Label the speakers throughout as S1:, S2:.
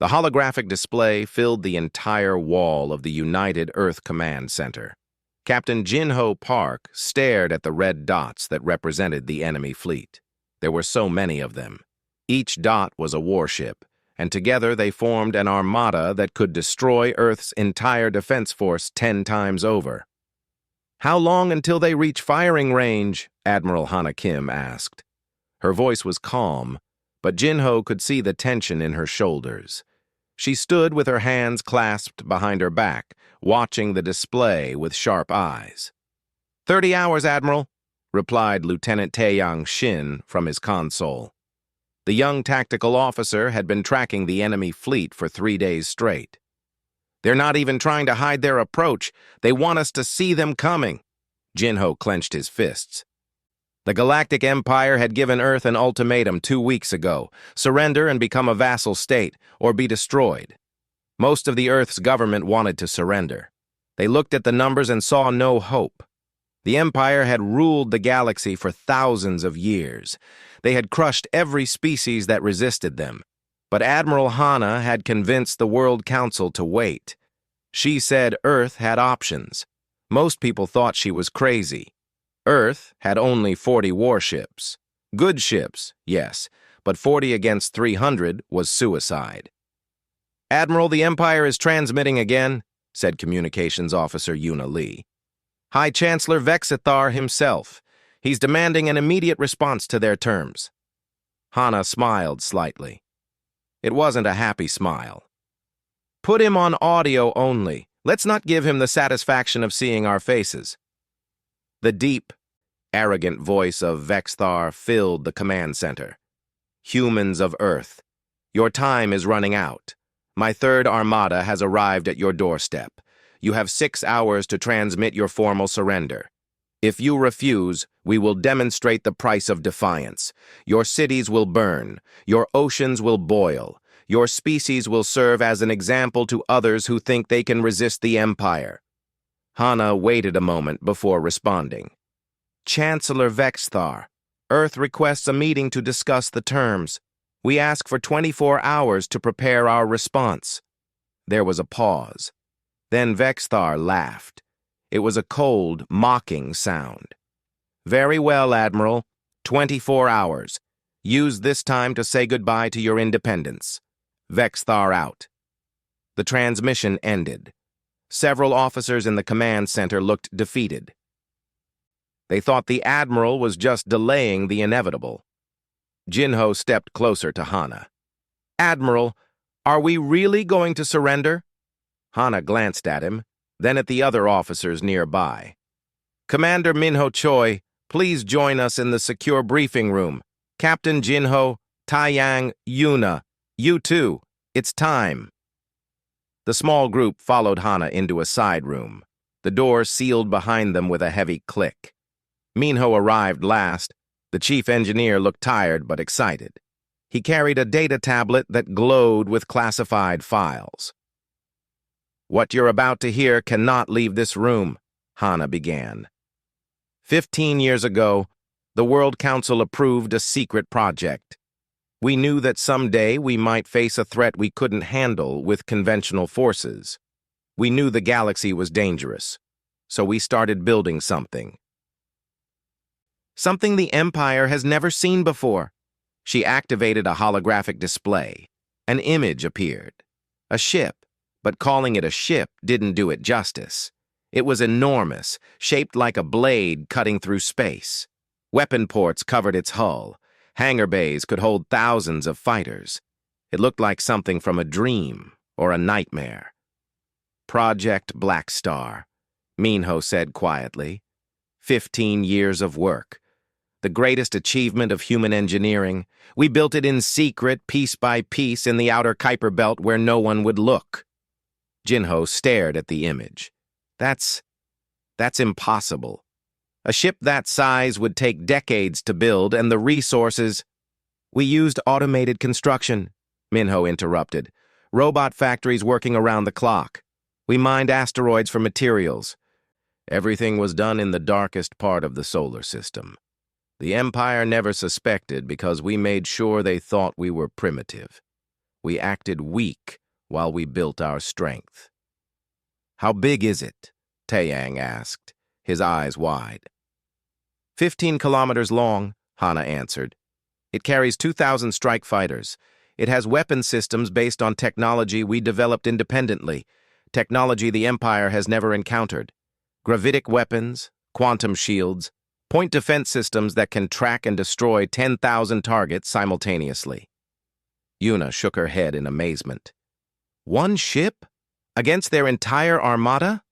S1: The holographic display filled the entire wall of the United Earth Command Center. Captain Jinho Park stared at the red dots that represented the enemy fleet. There were so many of them. Each dot was a warship, and together they formed an armada that could destroy Earth's entire defense force 10 times over. "How long until they reach firing range?" Admiral Hana Kim asked. Her voice was calm, but Jinho could see the tension in her shoulders. She stood with her hands clasped behind her back, watching the display with sharp eyes. 30 hours, Admiral," replied Lieutenant Taeyang Shin from his console. The young tactical officer had been tracking the enemy fleet for 3 days straight. "They're not even trying to hide their approach. They want us to see them coming." Jinho clenched his fists. The Galactic Empire had given Earth an ultimatum 2 weeks ago: surrender and become a vassal state, or be destroyed. Most of the Earth's government wanted to surrender. They looked at the numbers and saw no hope. The Empire had ruled the galaxy for thousands of years. They had crushed every species that resisted them. But Admiral Hana had convinced the World Council to wait. She said Earth had options. Most people thought she was crazy. Earth had only 40 warships. Good ships, yes, but 40 against 300 was suicide. "Admiral, the Empire is transmitting again," said Communications Officer Yuna Lee. "High Chancellor Vexithar himself. He's demanding an immediate response to their terms." Hana smiled slightly. It wasn't a happy smile. "Put him on audio only. Let's not give him the satisfaction of seeing our faces." The deep, arrogant voice of Vexthar filled the command center. "Humans of Earth, your time is running out. My third armada has arrived at your doorstep. You have 6 hours to transmit your formal surrender. If you refuse, we will demonstrate the price of defiance. Your cities will burn. Your oceans will boil. Your species will serve as an example to others who think they can resist the Empire." Hana waited a moment before responding. "Chancellor Vexthar, Earth requests a meeting to discuss the terms. We ask for 24 hours to prepare our response." There was a pause. Then Vexthar laughed. It was a cold, mocking sound. "Very well, Admiral. 24 hours. Use this time to say goodbye to your independence. Vexthar out." The transmission ended. Several officers in the command center looked defeated. They thought the Admiral was just delaying the inevitable. Jinho stepped closer to Hana. "Admiral, are we really going to surrender?" Hana glanced at him, then at the other officers nearby. "Commander Minho Choi, please join us in the secure briefing room. Captain Jinho, Taeyang, Yuna, you too. It's time." The small group followed Hana into a side room. The door sealed behind them with a heavy click. Minho arrived last. The chief engineer looked tired but excited. He carried a data tablet that glowed with classified files. "What you're about to hear cannot leave this room," Hana began. 15 years ago, the World Council approved a secret project. We knew that someday we might face a threat we couldn't handle with conventional forces. We knew the galaxy was dangerous, so we started building something. Something the Empire has never seen before. She activated a holographic display. An image appeared. A ship, but calling it a ship didn't do it justice. It was enormous, shaped like a blade cutting through space. Weapon ports covered its hull. Hangar bays could hold thousands of fighters. It looked like something from a dream or a nightmare. "Project Blackstar," Minho said quietly. 15 years of work. The greatest achievement of human engineering. We built it in secret, piece by piece, in the outer Kuiper Belt where no one would look. Jinho stared at the image. That's impossible. A ship that size would take decades to build, and the resources— "We used automated construction," Minho interrupted. "Robot factories working around the clock. We mined asteroids for materials. Everything was done in the darkest part of the solar system. The Empire never suspected because we made sure they thought we were primitive. We acted weak while we built our strength. How big is it? Taeyang asked, his eyes wide. 15 kilometers long, Hana answered. It carries 2,000 strike fighters. It has weapon systems based on technology we developed independently, technology the Empire has never encountered. Gravitic weapons, quantum shields, point defense systems that can track and destroy 10,000 targets simultaneously. Yuna shook her head in amazement. One ship? Against their entire armada?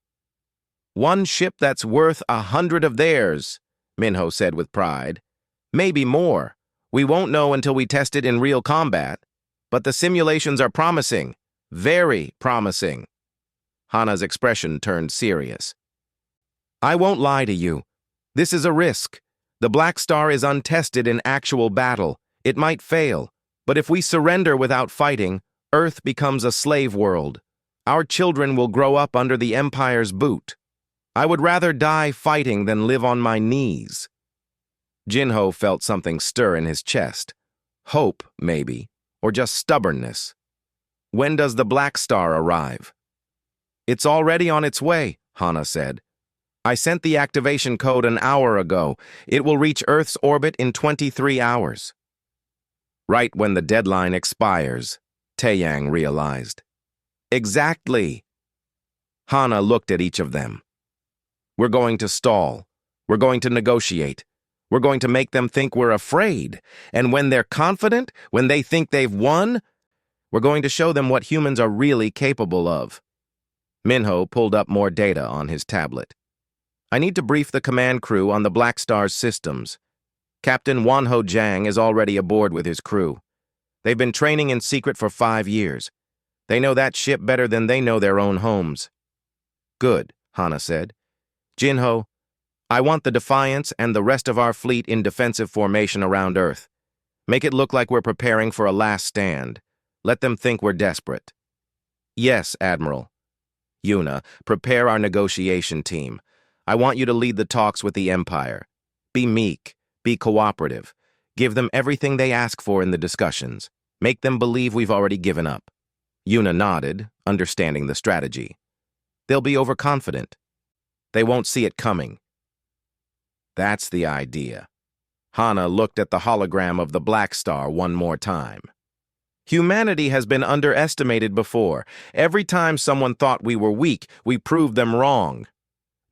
S1: One ship that's worth 100 of theirs, Minho said with pride. Maybe more. We won't know until we test it in real combat. But the simulations are promising. Very promising. Hana's expression turned serious. I won't lie to you. This is a risk. The Black Star is untested in actual battle. It might fail. But if we surrender without fighting, Earth becomes a slave world. Our children will grow up under the Empire's boot. I would rather die fighting than live on my knees. Jinho felt something stir in his chest. Hope, maybe, or just stubbornness. When does the Black Star arrive? It's already on its way, Hana said. I sent the activation code an hour ago. It will reach Earth's orbit in 23 hours. Right when the deadline expires, Taeyang realized. Exactly. Hana looked at each of them. We're going to stall. We're going to negotiate. We're going to make them think we're afraid. And when they're confident, when they think they've won, we're going to show them what humans are really capable of. Minho pulled up more data on his tablet. I need to brief the command crew on the Black Star's systems. Captain Wanho Jiang is already aboard with his crew. They've been training in secret for 5 years. They know that ship better than they know their own homes. Good, Hana said. Jinho, I want the Defiance and the rest of our fleet in defensive formation around Earth. Make it look like we're preparing for a last stand. Let them think we're desperate. Yes, Admiral. Yuna, prepare our negotiation team. I want you to lead the talks with the Empire. Be meek, be cooperative. Give them everything they ask for in the discussions. Make them believe we've already given up. Yuna nodded, understanding the strategy. They'll be overconfident. They won't see it coming. That's the idea. Hana looked at the hologram of the Black Star one more time. Humanity has been underestimated before. Every time someone thought we were weak, we proved them wrong.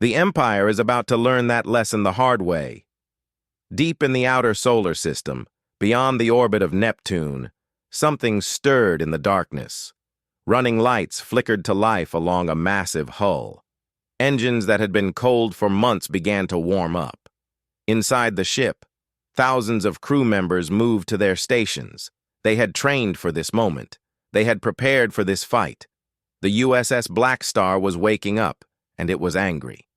S1: The Empire is about to learn that lesson the hard way. Deep in the outer solar system, beyond the orbit of Neptune, something stirred in the darkness. Running lights flickered to life along a massive hull. Engines that had been cold for months began to warm up. Inside the ship, thousands of crew members moved to their stations. They had trained for this moment. They had prepared for this fight. The USS Blackstar was waking up, and it was angry.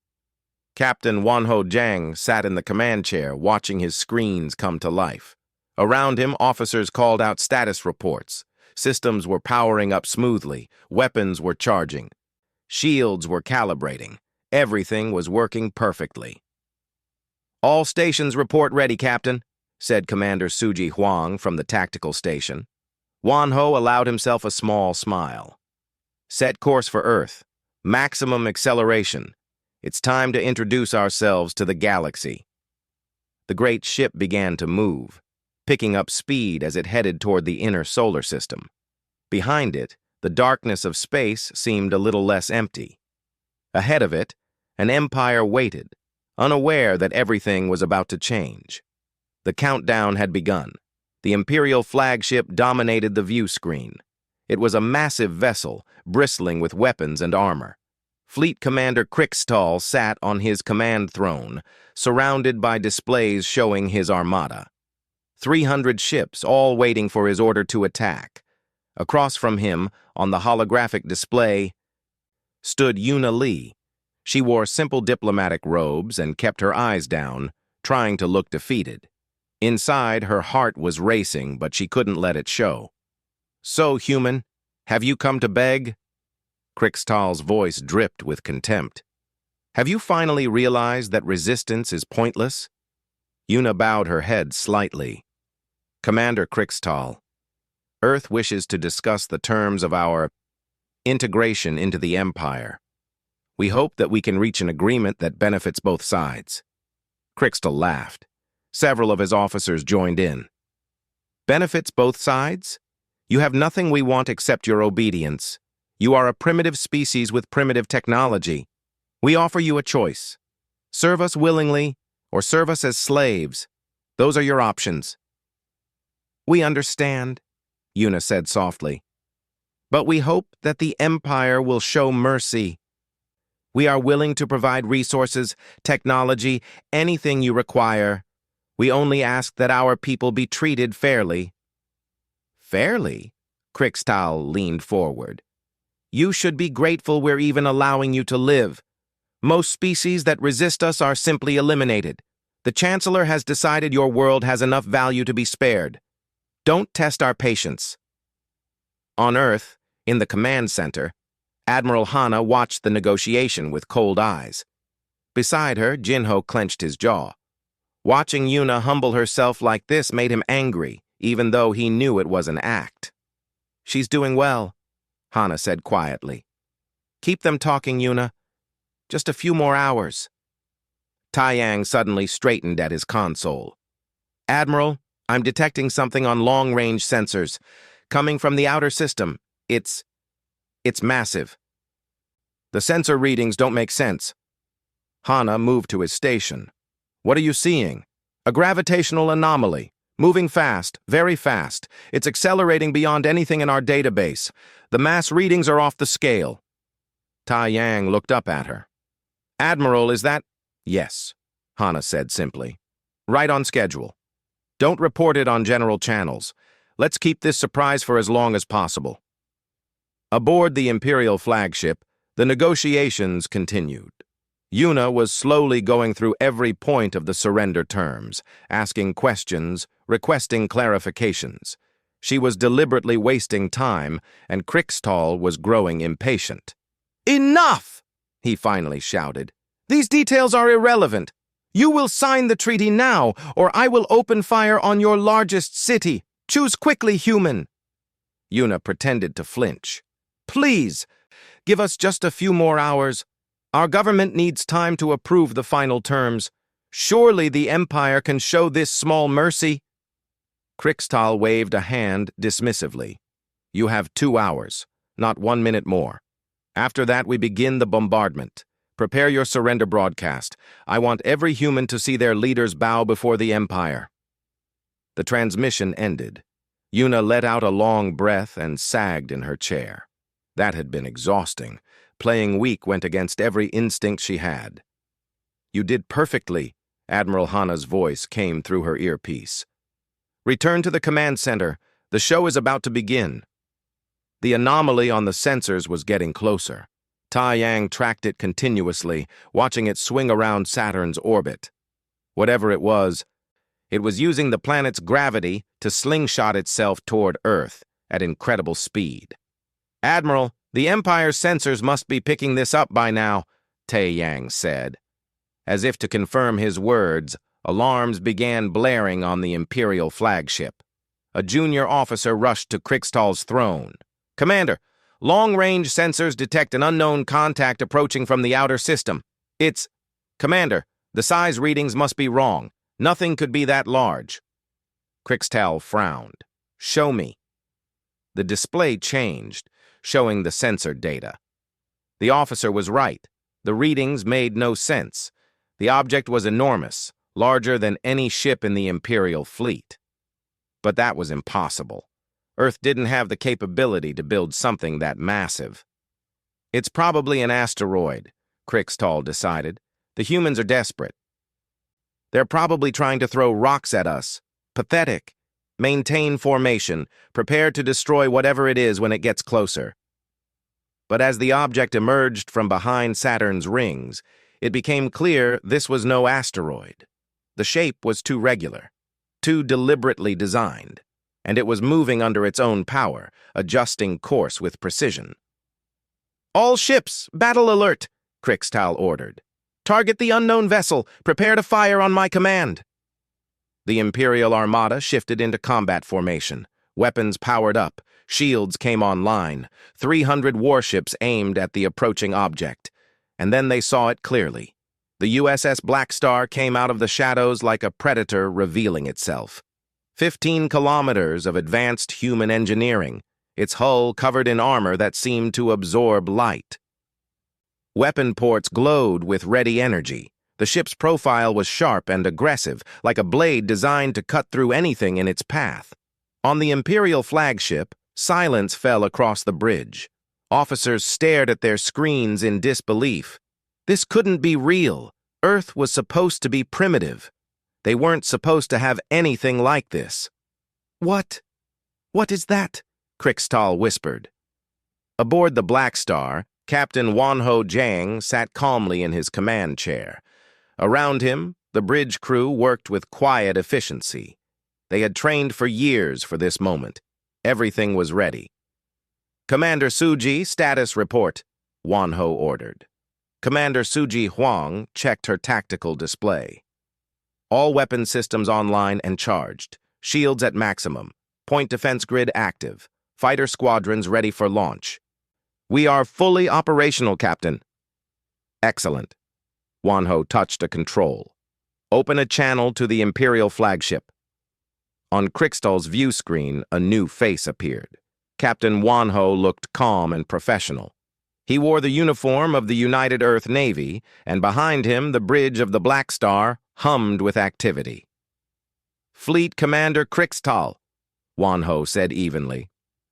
S1: Captain Wanho Jiang sat in the command chair, watching his screens come to life. Around him, officers called out status reports. Systems were powering up smoothly. Weapons were charging. Shields were calibrating. Everything was working perfectly. All stations report ready, Captain, said Commander Suji Huang from the tactical station. Wanho allowed himself a small smile. Set course for Earth. Maximum acceleration. It's time to introduce ourselves to the galaxy. The great ship began to move, picking up speed as it headed toward the inner solar system. Behind it, the darkness of space seemed a little less empty. Ahead of it, an empire waited, unaware that everything was about to change. The countdown had begun. The Imperial flagship dominated the view screen. It was a massive vessel, bristling with weapons and armor. Fleet Commander Krixtal sat on his command throne, surrounded by displays showing his armada. 300 ships, all waiting for his order to attack. Across from him, on the holographic display, stood Yuna Li. She wore simple diplomatic robes and kept her eyes down, trying to look defeated. Inside, her heart was racing, but she couldn't let it show. So, human, have you come to beg? Krixtal's voice dripped with contempt. Have you finally realized that resistance is pointless? Yuna bowed her head slightly. Commander Krixtal, Earth wishes to discuss the terms of our integration into the Empire. We hope that we can reach an agreement that benefits both sides." Crixtal laughed. Several of his officers joined in. "Benefits both sides? You have nothing we want except your obedience. You are a primitive species with primitive technology. We offer you a choice. Serve us willingly, or serve us as slaves. Those are your options." "We understand," Yuna said softly. "But we hope that the Empire will show mercy. We are willing to provide resources, technology, anything you require. We only ask that our people be treated fairly." "Fairly?" Crixtal leaned forward. "You should be grateful we're even allowing you to live. Most species that resist us are simply eliminated. The Chancellor has decided your world has enough value to be spared. Don't test our patience." On Earth, in the command center, Admiral Hana watched the negotiation with cold eyes. Beside her, Jinho clenched his jaw. Watching Yuna humble herself like this made him angry, even though he knew it was an act. "She's doing well," Hana said quietly. "Keep them talking, Yuna. Just a few more hours." Taiyang suddenly straightened at his console. "Admiral, I'm detecting something on long-range sensors, coming from the outer system. It's massive. The sensor readings don't make sense." Hana moved to his station. "What are you seeing?" "A gravitational anomaly. Moving fast, very fast. It's accelerating beyond anything in our database. The mass readings are off the scale." Taiyang looked up at her. "Admiral, is that—" "Yes," Hana said simply. "Right on schedule. Don't report it on general channels. Let's keep this surprise for as long as possible." Aboard the Imperial flagship, the negotiations continued. Yuna was slowly going through every point of the surrender terms, asking questions, requesting clarifications. She was deliberately wasting time, and Crixtal was growing impatient. "Enough!" he finally shouted. "These details are irrelevant. You will sign the treaty now, or I will open fire on your largest city. Choose quickly, human." Yuna pretended to flinch. "Please, give us just a few more hours. Our government needs time to approve the final terms. Surely the Empire can show this small mercy." Crixtal waved a hand dismissively. "You have 2 hours, not 1 minute more. After that, we begin the bombardment. Prepare your surrender broadcast. I want every human to see their leaders bow before the Empire." The transmission ended. Yuna let out a long breath and sagged in her chair. That had been exhausting. Playing weak went against every instinct she had. "You did perfectly," Admiral Hana's voice came through her earpiece. "Return to the command center. The show is about to begin." The anomaly on the sensors was getting closer. Taiyang tracked it continuously, watching it swing around Saturn's orbit. Whatever it was using the planet's gravity to slingshot itself toward Earth at incredible speed. "Admiral, the Empire's sensors must be picking this up by now," Taiyang said. As if to confirm his words, alarms began blaring on the Imperial flagship. A junior officer rushed to Crixtal's throne. "Commander, long-range sensors detect an unknown contact approaching from the outer system. Commander, the size readings must be wrong. Nothing could be that large." Crixtal frowned. "Show me." The display changed, showing the sensor data. The officer was right. The readings made no sense. The object was enormous, larger than any ship in the Imperial fleet. But that was impossible. Earth didn't have the capability to build something that massive. "It's probably an asteroid," Crixtal decided. "The humans are desperate. They're probably trying to throw rocks at us. Pathetic. Maintain formation, prepared to destroy whatever it is when it gets closer." But as the object emerged from behind Saturn's rings, it became clear this was no asteroid. The shape was too regular, too deliberately designed, and it was moving under its own power, adjusting course with precision. "All ships, battle alert," Crixtal ordered. "Target the unknown vessel. Prepare to fire on my command." The Imperial Armada shifted into combat formation, Weapons powered up, shields came online, 300 warships aimed at the approaching object. And then they saw it clearly. The USS Blackstarthe came out of the shadows like a predator revealing itself. 15 kilometers of advanced human engineering, its hull covered in armor that seemed to absorb light. Weapon ports glowed with ready energy. The ship's profile was sharp and aggressive, like a blade designed to cut through anything in its path. On the Imperial flagship, silence fell across the bridge. Officers stared at their screens in disbelief. This couldn't be real. Earth was supposed to be primitive. They weren't supposed to have anything like this. What is that? Crixtal whispered. Aboard the Blackstarthe, Captain Wanho Jiang sat calmly in his command chair. Around him, the bridge crew worked with quiet efficiency. They had trained for years for this moment. Everything was ready. "Commander Suji, status report," Wanho ordered. Commander Suji Huang checked her tactical display. All weapon systems online and charged. Shields at maximum. Point defense grid active. Fighter squadrons ready for launch. "We are fully operational, Captain." "Excellent." Wanho touched a control. "Open a channel to the Imperial flagship." On Crixtal's view screen, a new face appeared. Captain Wanho looked calm and professional. He wore the uniform of the United Earth Navy, and behind him the bridge of the Blackstarthe hummed with activity. "Fleet Commander Crixtal," Wanho said evenly.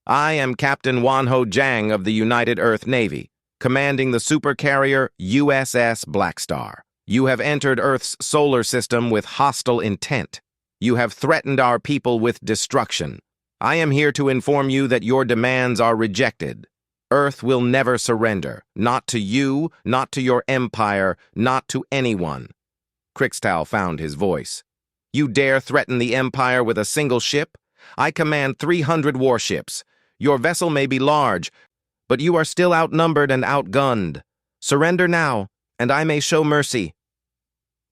S1: "I am Captain Wanho Jiang of the United Earth Navy, commanding the supercarrier USS Blackstarthe. You have entered Earth's solar system with hostile intent. You have threatened our people with destruction. I am here to inform you that your demands are rejected. Earth will never surrender, not to you, not to your empire, not to anyone." Crixtal found his voice. "You dare threaten the empire with a single ship? I command 300 warships. Your vessel may be large, but you are still outnumbered and outgunned. Surrender now, and I may show mercy."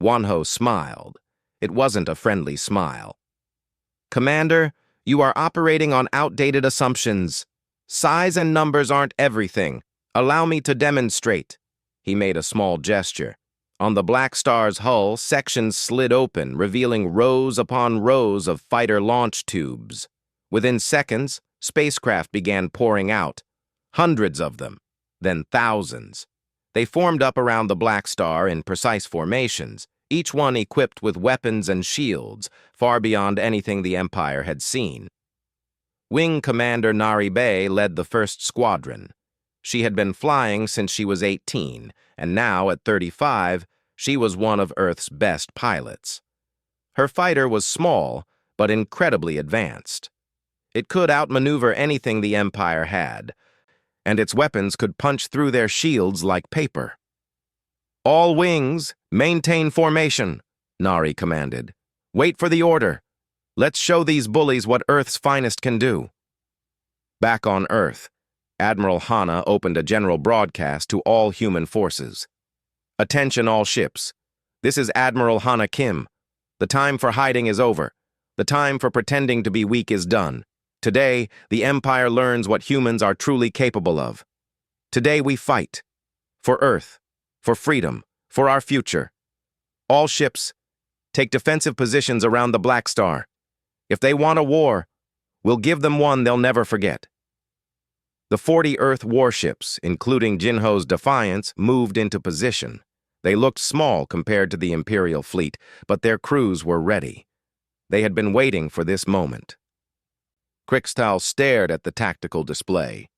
S1: Wanho smiled. It wasn't a friendly smile. "Commander, you are operating on outdated assumptions. Size and numbers aren't everything. Allow me to demonstrate." He made a small gesture. On the Blackstarthe's hull, sections slid open, revealing rows upon rows of fighter launch tubes. Within seconds, spacecraft began pouring out. Hundreds of them, then thousands. They formed up around the Blackstarthe in precise formations, each one equipped with weapons and shields, far beyond anything the Empire had seen. Wing Commander Nari Bay led the first squadron. She had been flying since she was 18, and now, at 35, she was one of Earth's best pilots. Her fighter was small, but incredibly advanced. It could outmaneuver anything the Empire had, and its weapons could punch through their shields like paper. "All wings, maintain formation," Nari commanded. "Wait for the order. Let's show these bullies what Earth's finest can do." Back on Earth, Admiral Hana opened a general broadcast to all human forces. "Attention all ships. This is Admiral Hana Kim. The time for hiding is over. The time for pretending to be weak is done. Today, the Empire learns what humans are truly capable of. Today we fight. For Earth. For freedom. For our future. All ships, take defensive positions around the Blackstarthe. If they want a war, we'll give them one they'll never forget." The 40 Earth warships, including Jinho's Defiance, moved into position. They looked small compared to the Imperial fleet, but their crews were ready. They had been waiting for this moment. Crixtal stared at the tactical display.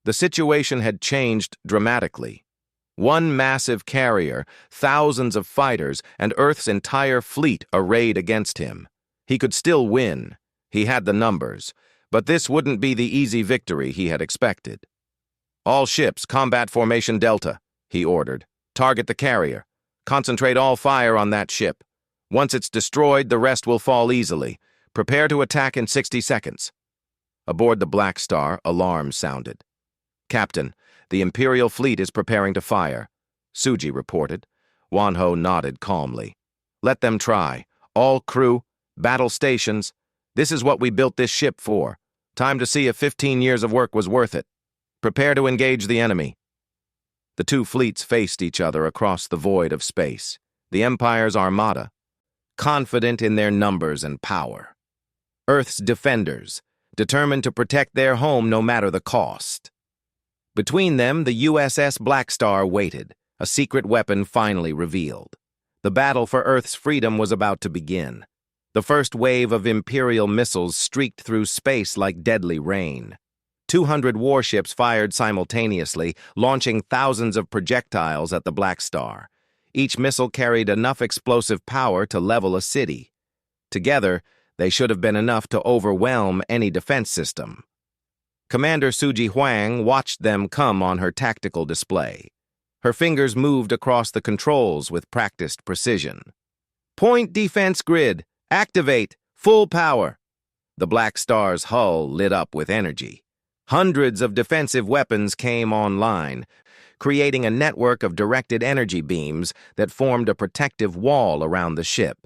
S1: The situation had changed dramatically. One massive carrier, thousands of fighters, and Earth's entire fleet arrayed against him. He could still win. He had the numbers, but this wouldn't be the easy victory he had expected. "All ships, combat formation Delta," he ordered. "Target the carrier. Concentrate all fire on that ship. Once it's destroyed, the rest will fall easily. Prepare to attack in 60 seconds. Aboard the Blackstarthe, alarms sounded. "Captain, the Imperial fleet is preparing to fire," Suji reported. Wanho nodded calmly. "Let them try. All crew, battle stations. This is what we built this ship for. Time to see if 15 years of work was worth it. Prepare to engage the enemy. The two fleets faced each other across the void of space, the Empire's armada, confident in their numbers and power. Earth's defenders, determined to protect their home no matter the cost. Between them, the USS Blackstarthe waited, a secret weapon finally revealed. The battle for Earth's freedom was about to begin. The first wave of Imperial missiles streaked through space like deadly rain. 200 warships fired simultaneously, launching thousands of projectiles at the Blackstarthe. Each missile carried enough explosive power to level a city. Together, they should have been enough to overwhelm any defense system. Commander Suji Huang watched them come on her tactical display. Her fingers moved across the controls with practiced precision. Point defense grid. Activate. Full power. The Blackstarthe's hull lit up with energy. Hundreds of defensive weapons came online, creating a network of directed energy beams that formed a protective wall around the ship.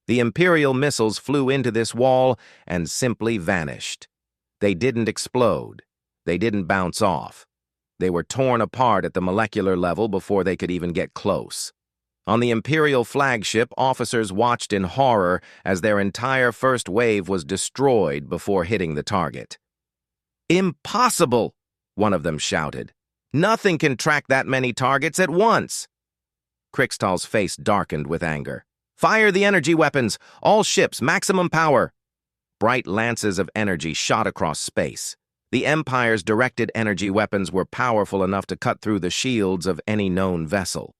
S1: The Imperial missiles flew into this wall and simply vanished. They didn't explode. They didn't bounce off. They were torn apart at the molecular level before they could even get close. On the Imperial flagship, officers watched in horror as their entire first wave was destroyed before hitting the target. "Impossible!" one of them shouted. "Nothing can track that many targets at once." Krikstal's face darkened with anger. "Fire the energy weapons! All ships, maximum power!" Bright lances of energy shot across space. The Empire's directed energy weapons were powerful enough to cut through the shields of any known vessel.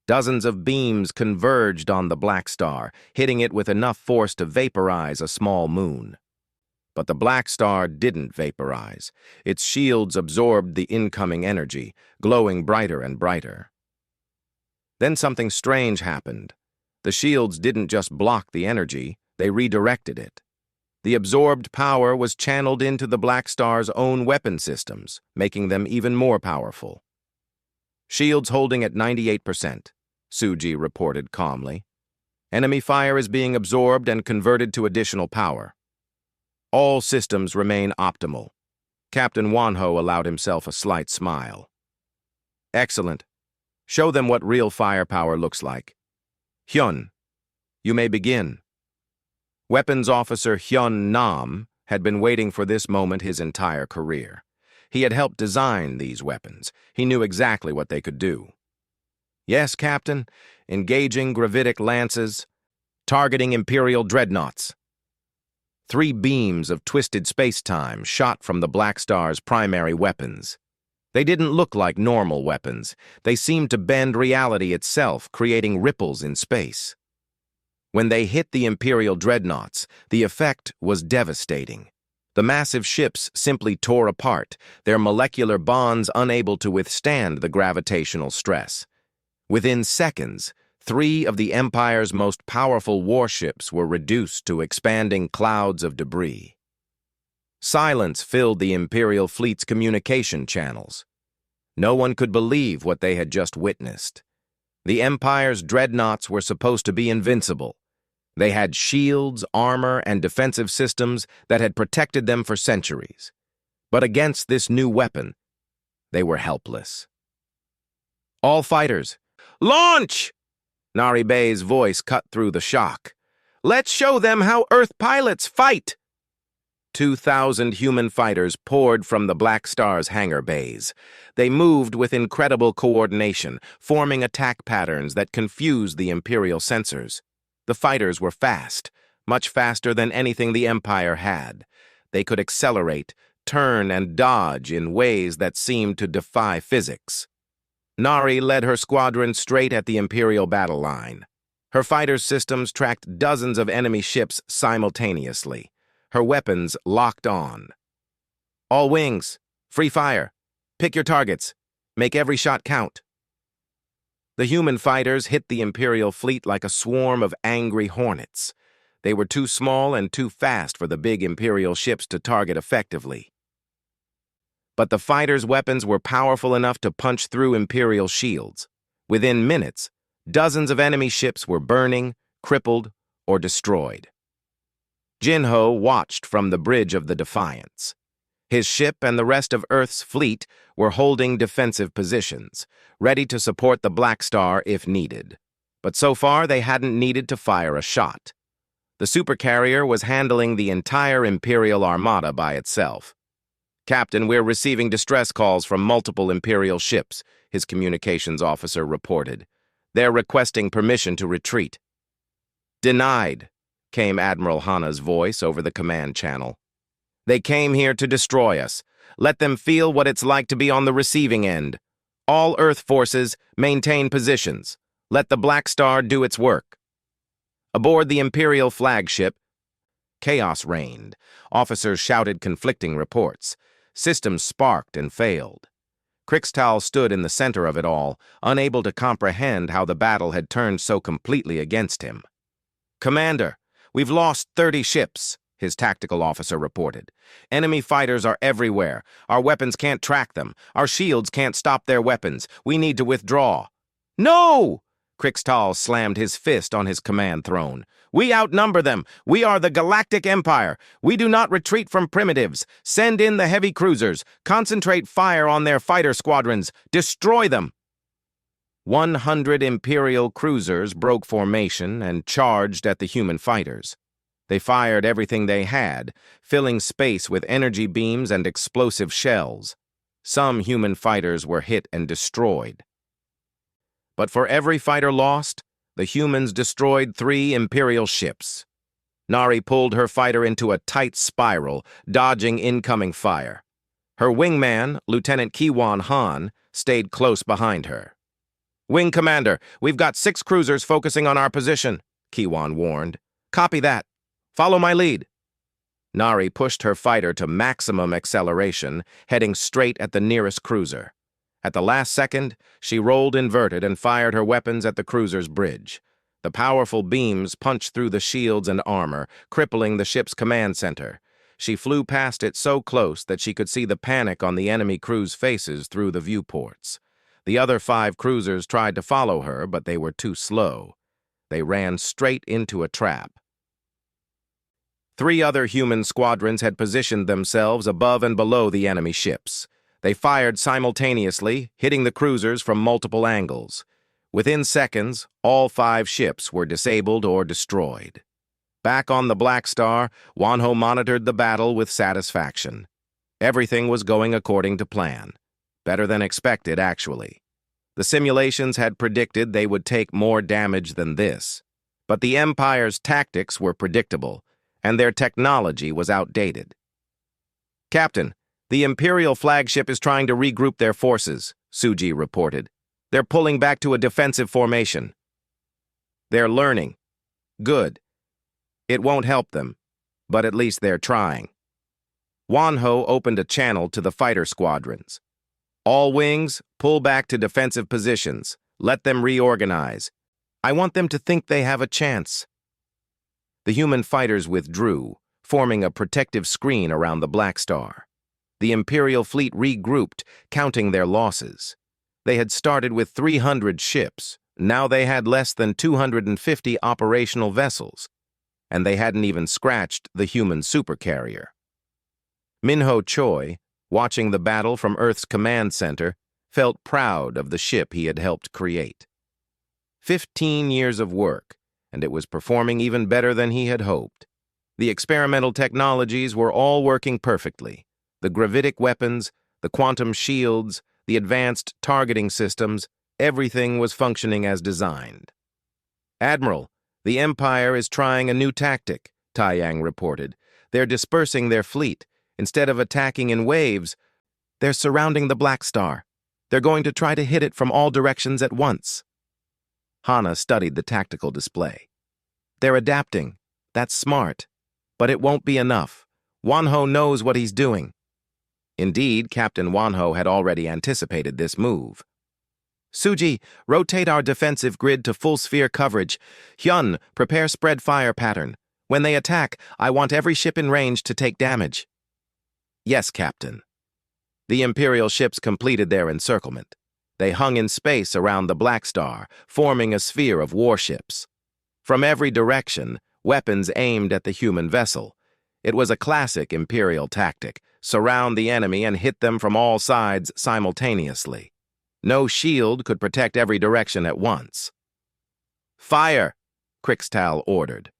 S1: Dozens of beams converged on the Blackstarthe, hitting it with enough force to vaporize a small moon. But the Blackstarthe didn't vaporize. Its shields absorbed the incoming energy, glowing brighter and brighter. Then something strange happened. The shields didn't just block the energy, they redirected it. The absorbed power was channeled into the Blackstarthe's own weapon systems, making them even more powerful. "Shields holding at 98%, Suji reported calmly. "Enemy fire is being absorbed and converted to additional power. All systems remain optimal." Captain Wanho allowed himself a slight smile. "Excellent. Show them what real firepower looks like. Hyun, you may begin." Weapons Officer Hyun Nam had been waiting for this moment his entire career. He had helped design these weapons. He knew exactly what they could do. "Yes, Captain. Engaging gravitic lances. Targeting Imperial dreadnoughts." 3 beams of twisted space-time shot from the Blackstarthe's primary weapons. They didn't look like normal weapons. They seemed to bend reality itself, creating ripples in space. When they hit the Imperial dreadnoughts, the effect was devastating. The massive ships simply tore apart, their molecular bonds unable to withstand the gravitational stress. Within seconds, 3 of the Empire's most powerful warships were reduced to expanding clouds of debris. Silence filled the Imperial fleet's communication channels. No one could believe what they had just witnessed. The Empire's dreadnoughts were supposed to be invincible. They had shields, armor, and defensive systems that had protected them for centuries. But against this new weapon, they were helpless. "All fighters, launch!" Nari Bey's voice cut through the shock. "Let's show them how Earth pilots fight!" 2,000 human fighters poured from the Blackstarthe's hangar bays. They moved with incredible coordination, forming attack patterns that confused the Imperial sensors. The fighters were fast, much faster than anything the Empire had. They could accelerate, turn, and dodge in ways that seemed to defy physics. Nari led her squadron straight at the Imperial battle line. Her fighter systems tracked dozens of enemy ships simultaneously. Her weapons locked on. "All wings, free fire. Pick your targets. Make every shot count." The human fighters hit the Imperial fleet like a swarm of angry hornets. They were too small and too fast for the big Imperial ships to target effectively. But the fighters' weapons were powerful enough to punch through Imperial shields. Within minutes, dozens of enemy ships were burning, crippled, or destroyed. Jinho watched from the bridge of the Defiance. His ship and the rest of Earth's fleet were holding defensive positions, ready to support the Black Star if needed. But so far, they hadn't needed to fire a shot. The supercarrier was handling the entire Imperial Armada by itself. "Captain, we're receiving distress calls from multiple Imperial ships," his communications officer reported. "They're requesting permission to retreat." "Denied," came Admiral Hana's voice over the command channel. "They came here to destroy us. Let them feel what it's like to be on the receiving end. All Earth forces, maintain positions. Let the Black Star do its work." Aboard the Imperial flagship, chaos reigned. Officers shouted conflicting reports. Systems sparked and failed. Krixtal stood in the center of it all, unable to comprehend how the battle had turned so completely against him. "Commander, we've lost 30 ships," his tactical officer reported. "Enemy fighters are everywhere. Our weapons can't track them. Our shields can't stop their weapons. We need to withdraw." "No!" Krixtal slammed his fist on his command throne. "We outnumber them. We are the Galactic Empire. We do not retreat from primitives. Send in the heavy cruisers. Concentrate fire on their fighter squadrons. Destroy them." 100 Imperial cruisers broke formation and charged at the human fighters. They fired everything they had, filling space with energy beams and explosive shells. Some human fighters were hit and destroyed. But for every fighter lost, the humans destroyed 3 Imperial ships. Nari pulled her fighter into a tight spiral, dodging incoming fire. Her wingman, Lieutenant Kiwan Han, stayed close behind her. "Wing Commander, we've got 6 cruisers focusing on our position," Kiwan warned. "Copy that. Follow my lead." Nari pushed her fighter to maximum acceleration, heading straight at the nearest cruiser. At the last second, she rolled inverted and fired her weapons at the cruiser's bridge. The powerful beams punched through the shields and armor, crippling the ship's command center. She flew past it so close that she could see the panic on the enemy crew's faces through the viewports. The other 5 cruisers tried to follow her, but they were too slow. They ran straight into a trap. 3 other human squadrons had positioned themselves above and below the enemy ships. They fired simultaneously, hitting the cruisers from multiple angles. Within seconds, all 5 ships were disabled or destroyed. Back on the Black Star, Wanho monitored the battle with satisfaction. Everything was going according to plan. Better than expected, actually. The simulations had predicted they would take more damage than this. But the Empire's tactics were predictable, and their technology was outdated. "Captain, the Imperial flagship is trying to regroup their forces," Suji reported. "They're pulling back to a defensive formation." "They're learning." "Good. It won't help them, but at least they're trying." Wanho opened a channel to the fighter squadrons. "All wings, pull back to defensive positions. Let them reorganize. I want them to think they have a chance." The human fighters withdrew, forming a protective screen around the Black Star. The Imperial fleet regrouped, counting their losses. They had started with 300 ships. Now they had less than 250 operational vessels, and they hadn't even scratched the human supercarrier. Minho Choi, watching the battle from Earth's command center, felt proud of the ship he had helped create. 15 years of work, and it was performing even better than he had hoped. The experimental technologies were all working perfectly. The gravitic weapons, the quantum shields, the advanced targeting systems, everything was functioning as designed. "Admiral, the Empire is trying a new tactic," Taiyang reported. "They're dispersing their fleet. Instead of attacking in waves, they're surrounding the Black Star. They're going to try to hit it from all directions at once." Hana studied the tactical display. "They're adapting. That's smart. But it won't be enough. Wanho knows what he's doing." Indeed, Captain Wanho had already anticipated this move. "Suji, rotate our defensive grid to full sphere coverage. Hyun, prepare spread fire pattern. When they attack, I want every ship in range to take damage." "Yes, Captain." The Imperial ships completed their encirclement. They hung in space around the Black Star, forming a sphere of warships. From every direction, weapons aimed at the human vessel. It was a classic Imperial tactic: surround the enemy and hit them from all sides simultaneously. No shield could protect every direction at once. "Fire!" Crixtal ordered.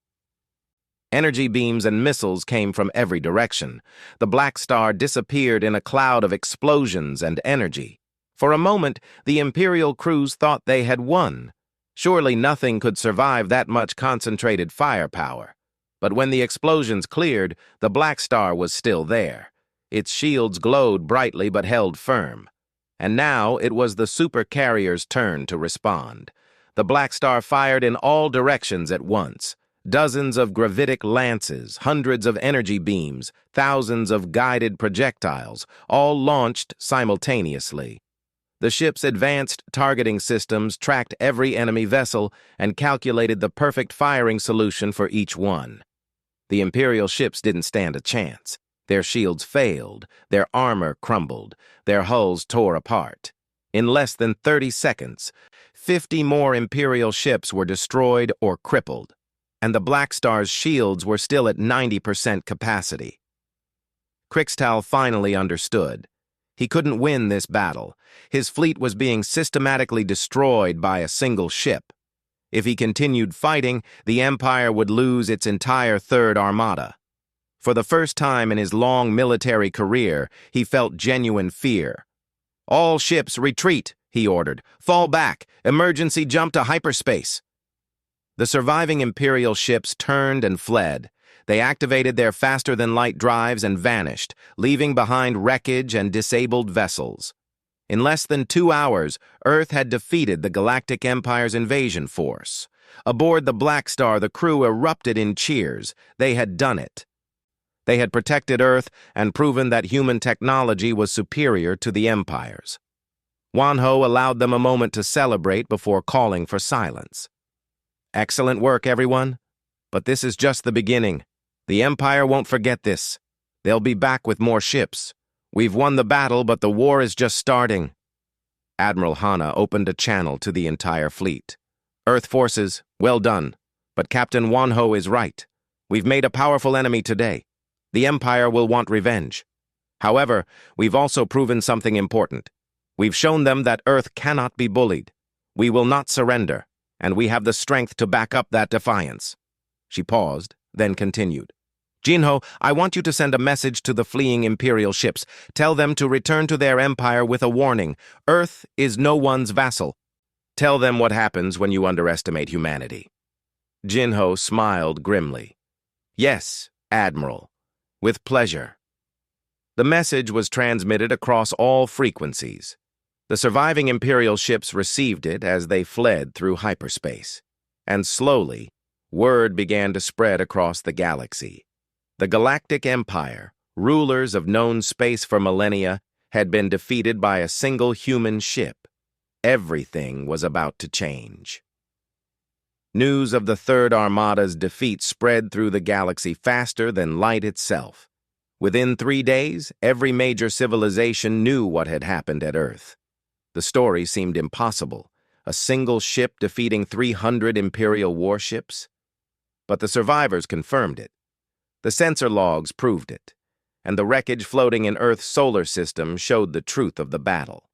S1: Energy beams and missiles came from every direction. The Black Star disappeared in a cloud of explosions and energy. For a moment, the Imperial crews thought they had won. Surely nothing could survive that much concentrated firepower. But when the explosions cleared, the Black Star was still there. Its shields glowed brightly but held firm. And now it was the supercarrier's turn to respond. The Black Star fired in all directions at once. Dozens of gravitic lances, hundreds of energy beams, thousands of guided projectiles, all launched simultaneously. The ship's advanced targeting systems tracked every enemy vessel and calculated the perfect firing solution for each one. The Imperial ships didn't stand a chance. Their shields failed, their armor crumbled, their hulls tore apart. In less than 30 seconds, 50 more Imperial ships were destroyed or crippled, and the Black Star's shields were still at 90% capacity. Crixtal finally understood. He couldn't win this battle. His fleet was being systematically destroyed by a single ship. If he continued fighting, the Empire would lose its entire Third Armada. For the first time in his long military career, he felt genuine fear. "All ships retreat," he ordered. "Fall back. Emergency jump to hyperspace." The surviving Imperial ships turned and fled. They activated their faster-than-light drives and vanished, leaving behind wreckage and disabled vessels. In less than 2 hours, Earth had defeated the Galactic Empire's invasion force. Aboard the Black Star, the crew erupted in cheers. They had done it. They had protected Earth and proven that human technology was superior to the Empire's. Wanho allowed them a moment to celebrate before calling for silence. "Excellent work, everyone. But this is just the beginning. The Empire won't forget this. They'll be back with more ships. We've won the battle, but the war is just starting." Admiral Hana opened a channel to the entire fleet. "Earth forces, well done. But Captain Wanho is right. We've made a powerful enemy today. The Empire will want revenge. However, we've also proven something important. We've shown them that Earth cannot be bullied. We will not surrender, and we have the strength to back up that defiance." She paused, then continued. "Jinho, I want you to send a message to the fleeing Imperial ships. Tell them to return to their empire with a warning. Earth is no one's vassal. Tell them what happens when you underestimate humanity." Jinho smiled grimly. "Yes, Admiral. With pleasure." The message was transmitted across all frequencies. The surviving Imperial ships received it as they fled through hyperspace. And slowly, word began to spread across the galaxy. The Galactic Empire, rulers of known space for millennia, had been defeated by a single human ship. Everything was about to change. News of the Third Armada's defeat spread through the galaxy faster than light itself. Within 3 days, every major civilization knew what had happened at Earth. The story seemed impossible, a single ship defeating 300 Imperial warships. But the survivors confirmed it. The sensor logs proved it, and the wreckage floating in Earth's solar system showed the truth of the battle.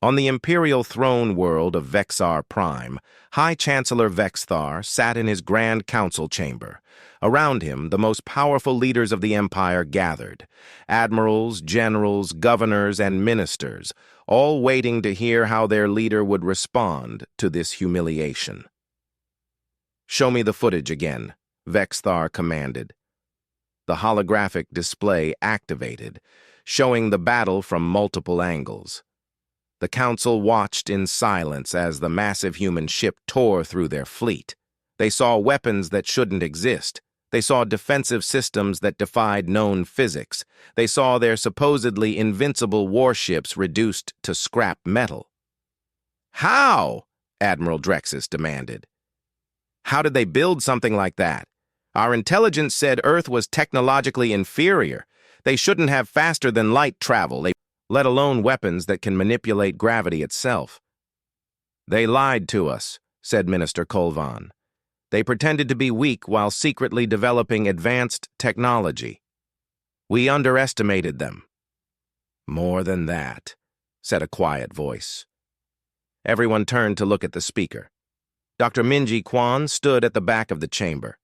S1: On the Imperial throne world of Vexar Prime, High Chancellor Vexthar sat in his Grand Council chamber. Around him, the most powerful leaders of the Empire gathered: admirals, generals, governors, and ministers, all waiting to hear how their leader would respond to this humiliation. "Show me the footage again," Vexthar commanded. The holographic display activated, showing the battle from multiple angles. The Council watched in silence as the massive human ship tore through their fleet. They saw weapons that shouldn't exist. They saw defensive systems that defied known physics. They saw their supposedly invincible warships reduced to scrap metal. "How?" Admiral Drexus demanded. "How did they build something like that? Our intelligence said Earth was technologically inferior. They shouldn't have faster-than-light travel, let alone weapons that can manipulate gravity itself." "They lied to us," said Minister Kolvan. They pretended to be weak while secretly developing advanced technology. We underestimated them. More than that, said a quiet voice. Everyone turned to look at the speaker. Dr. Minji Quan stood at the back of the chamber.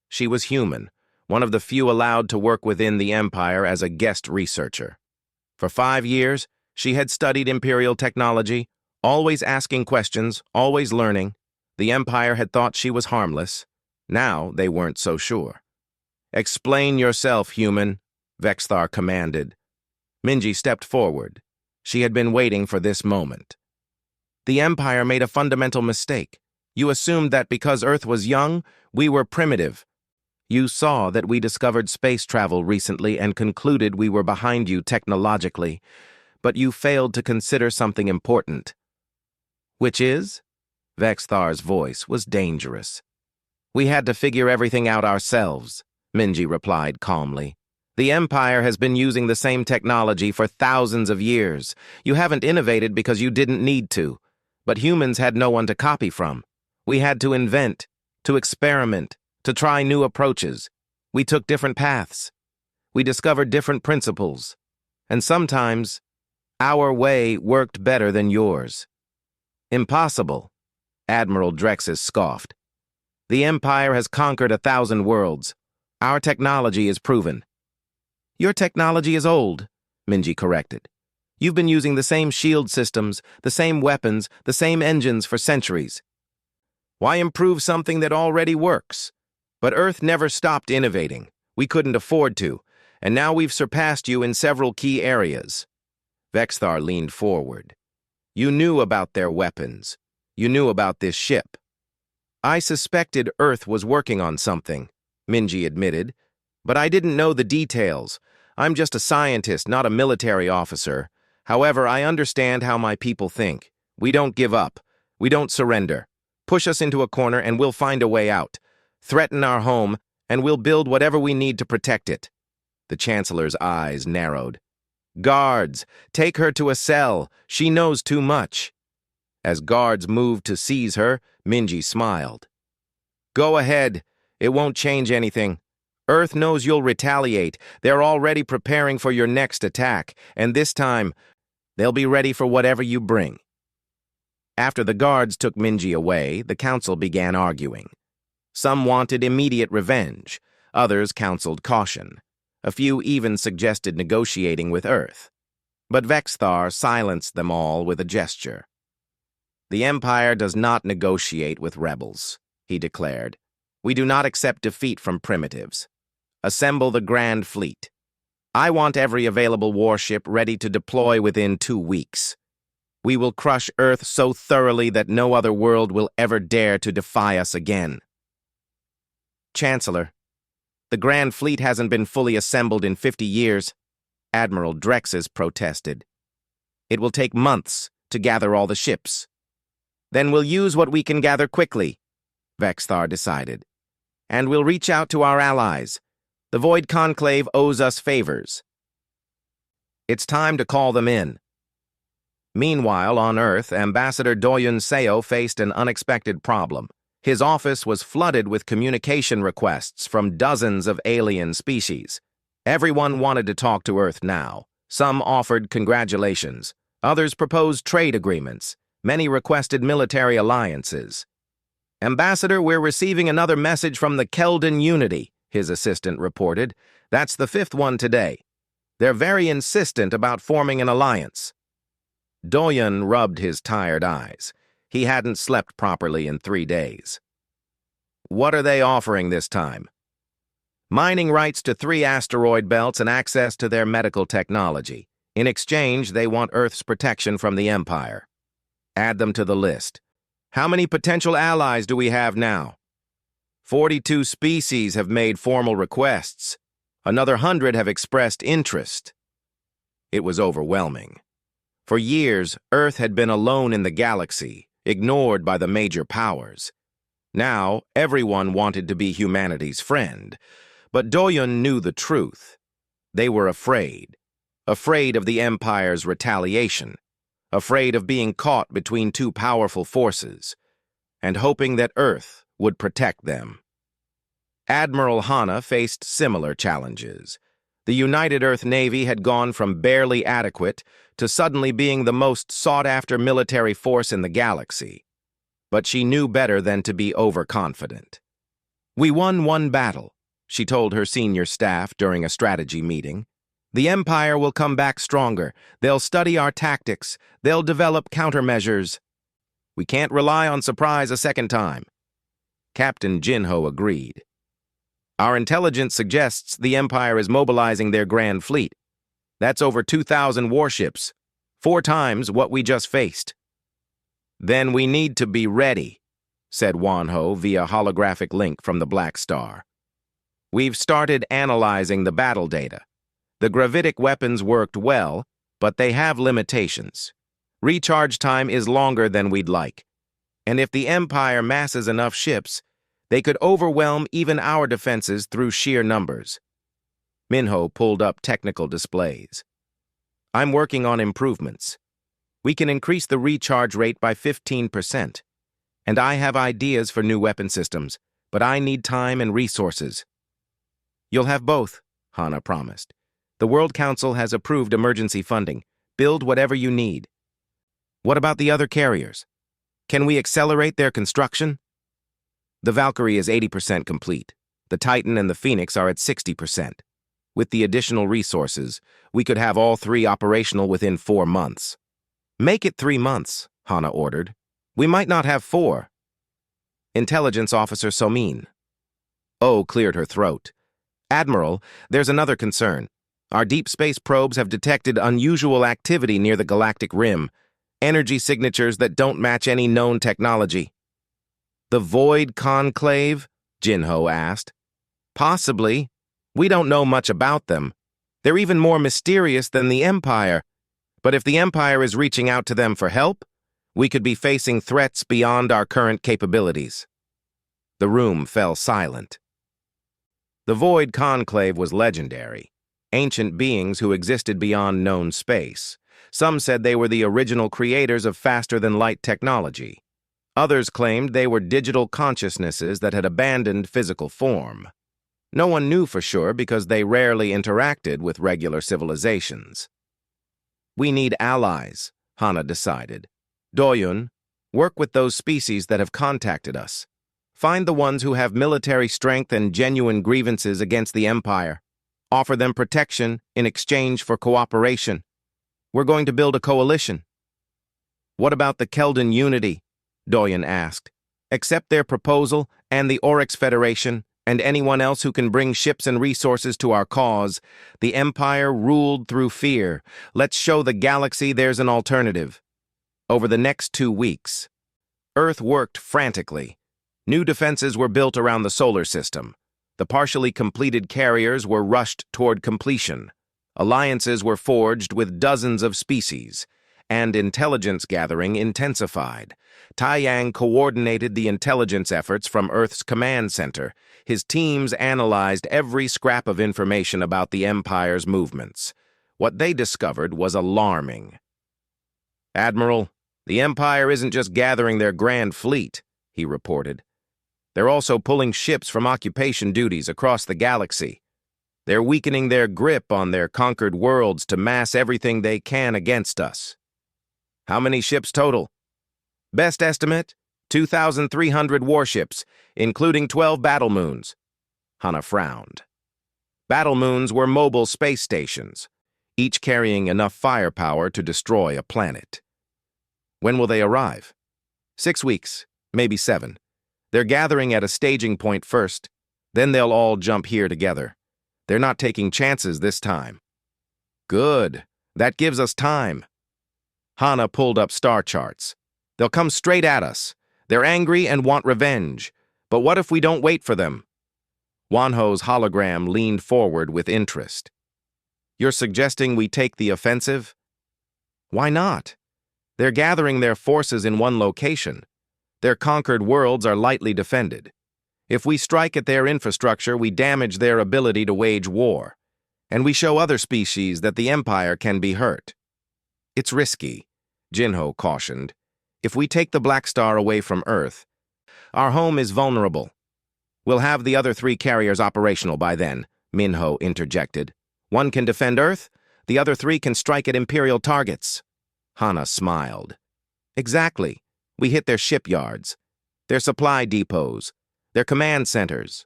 S1: She was human, one of the few allowed to work within the Empire as a guest researcher. For 5 years, she had studied Imperial technology, always asking questions, always learning. The Empire had thought she was harmless. Now they weren't so sure. "Explain yourself, human," Vexthar commanded. Minji stepped forward. She had been waiting for this moment. "The Empire made a fundamental mistake. You assumed that because Earth was young, we were primitive. You saw that we discovered space travel recently and concluded we were behind you technologically, but you failed to consider something important." "Which is?" Vexthar's voice was dangerous. "We had to figure everything out ourselves," Minji replied calmly. "The Empire has been using the same technology for thousands of years. You haven't innovated because you didn't need to. But humans had no one to copy from. We had to invent, to experiment, to try new approaches. We took different paths. We discovered different principles. And sometimes, our way worked better than yours." "Impossible," Admiral Drexus scoffed. "The Empire has conquered 1,000 worlds. Our technology is proven." "Your technology is old," Minji corrected. "You've been using the same shield systems, the same weapons, the same engines for centuries. Why improve something that already works? But Earth never stopped innovating. We couldn't afford to, and now we've surpassed you in several key areas." Vexthar leaned forward. "You knew about their weapons. You knew about this ship." "I suspected Earth was working on something," Minji admitted, "but I didn't know the details. I'm just a scientist, not a military officer. However, I understand how my people think. We don't give up. We don't surrender. Push us into a corner and we'll find a way out. Threaten our home, and we'll build whatever we need to protect it." The Chancellor's eyes narrowed. "Guards, take her to a cell. She knows too much." As guards moved to seize her, Minji smiled. "Go ahead. It won't change anything. Earth knows you'll retaliate. They're already preparing for your next attack, and this time, they'll be ready for whatever you bring." After the guards took Minji away, the council began arguing. Some wanted immediate revenge. Others counseled caution. A few even suggested negotiating with Earth. But Vexthar silenced them all with a gesture. "The Empire does not negotiate with rebels," he declared. "We do not accept defeat from primitives. Assemble the Grand Fleet. I want every available warship ready to deploy within 2 weeks. We will crush Earth so thoroughly that no other world will ever dare to defy us again." "Chancellor, the Grand Fleet hasn't been fully assembled in 50 years, Admiral Drexus protested. "It will take months to gather all the ships." "Then we'll use what we can gather quickly," Vexthar decided. "And we'll reach out to our allies. The Void Conclave owes us favors. It's time to call them in." Meanwhile, on Earth, Ambassador Doyun Seo faced an unexpected problem. His office was flooded with communication requests from dozens of alien species. Everyone wanted to talk to Earth now. Some offered congratulations. Others proposed trade agreements. Many requested military alliances. "Ambassador, we're receiving another message from the Keldan Unity," his assistant reported. "That's the 5th one today. They're very insistent about forming an alliance." Doyun rubbed his tired eyes. He hadn't slept properly in 3 days. "What are they offering this time?" "Mining rights to 3 asteroid belts and access to their medical technology. In exchange, they want Earth's protection from the Empire." "Add them to the list." "How many potential allies do we have now?" 42 species have made formal requests. Another 100 have expressed interest." It was overwhelming. For years, Earth had been alone in the galaxy, ignored by the major powers. Now, everyone wanted to be humanity's friend. But Doyun knew the truth. They were afraid. Afraid of the Empire's retaliation. Afraid of being caught between 2 powerful forces. And hoping that Earth would protect them. Admiral Hana faced similar challenges. The United Earth Navy had gone from barely adequate to suddenly being the most sought-after military force in the galaxy. But she knew better than to be overconfident. "We won one battle," she told her senior staff during a strategy meeting. "The Empire will come back stronger. They'll study our tactics. They'll develop countermeasures. We can't rely on surprise a second time." Captain Jinho agreed. "Our intelligence suggests the Empire is mobilizing their grand fleet. That's over 2,000 warships, 4 times what we just faced." "Then we need to be ready," said Wanho via holographic link from the Black Star. "We've started analyzing the battle data. The gravitic weapons worked well, but they have limitations. Recharge time is longer than we'd like. And if the Empire masses enough ships, they could overwhelm even our defenses through sheer numbers." Minho pulled up technical displays. "I'm working on improvements. We can increase the recharge rate by 15%. And I have ideas for new weapon systems, but I need time and resources." "You'll have both," Hana promised. "The World Council has approved emergency funding. Build whatever you need." "What about the other carriers? Can we accelerate their construction?" "The Valkyrie is 80% complete. The Titan and the Phoenix are at 60%. With the additional resources, we could have all 3 operational within 4 months. "Make it 3 months, Hana ordered. "We might not have 4. Intelligence Officer Somin. Oh cleared her throat. "Admiral, there's another concern. Our deep space probes have detected unusual activity near the galactic rim, energy signatures that don't match any known technology." "The Void Conclave?" Jinho asked. "Possibly. We don't know much about them. They're even more mysterious than the Empire. But if the Empire is reaching out to them for help, we could be facing threats beyond our current capabilities." The room fell silent. The Void Conclave was legendary. Ancient beings who existed beyond known space. Some said they were the original creators of faster-than-light technology. Others claimed they were digital consciousnesses that had abandoned physical form. No one knew for sure because they rarely interacted with regular civilizations. "We need allies," Hana decided. "Doyun, work with those species that have contacted us. Find the ones who have military strength and genuine grievances against the Empire. Offer them protection in exchange for cooperation. We're going to build a coalition." "What about the Keldan Unity?" Doyun asked. "Accept their proposal and the Oryx Federation and anyone else who can bring ships and resources to our cause. The Empire ruled through fear. Let's show the galaxy there's an alternative." Over the next 2 weeks, Earth worked frantically. New defenses were built around the solar system. The partially completed carriers were rushed toward completion. Alliances were forged with dozens of species, and intelligence gathering intensified. Taiyang coordinated the intelligence efforts from Earth's command center. His teams analyzed every scrap of information about the Empire's movements. What they discovered was alarming. "Admiral, the Empire isn't just gathering their grand fleet," he reported. "They're also pulling ships from occupation duties across the galaxy. They're weakening their grip on their conquered worlds to mass everything they can against us." "How many ships total?" "Best estimate, 2,300 warships, including 12 battle moons." Hana frowned. Battle moons were mobile space stations, each carrying enough firepower to destroy a planet. "When will they arrive?" 6 weeks, maybe 7. They're gathering at a staging point first, then they'll all jump here together. They're not taking chances this time." "Good. That gives us time." Hana pulled up star charts. "They'll come straight at us. They're angry and want revenge. But what if we don't wait for them?" Wanho's hologram leaned forward with interest. "You're suggesting we take the offensive?" "Why not? They're gathering their forces in one location. Their conquered worlds are lightly defended. If we strike at their infrastructure, we damage their ability to wage war. And we show other species that the Empire can be hurt." "It's risky," Jinho cautioned. "If we take the Black Star away from Earth, Our home is vulnerable. We'll have the other 3 carriers operational by then, Minho interjected. One can defend Earth, the other 3 can strike at Imperial targets. Hana smiled. Exactly. We hit their shipyards, their supply depots, their command centers.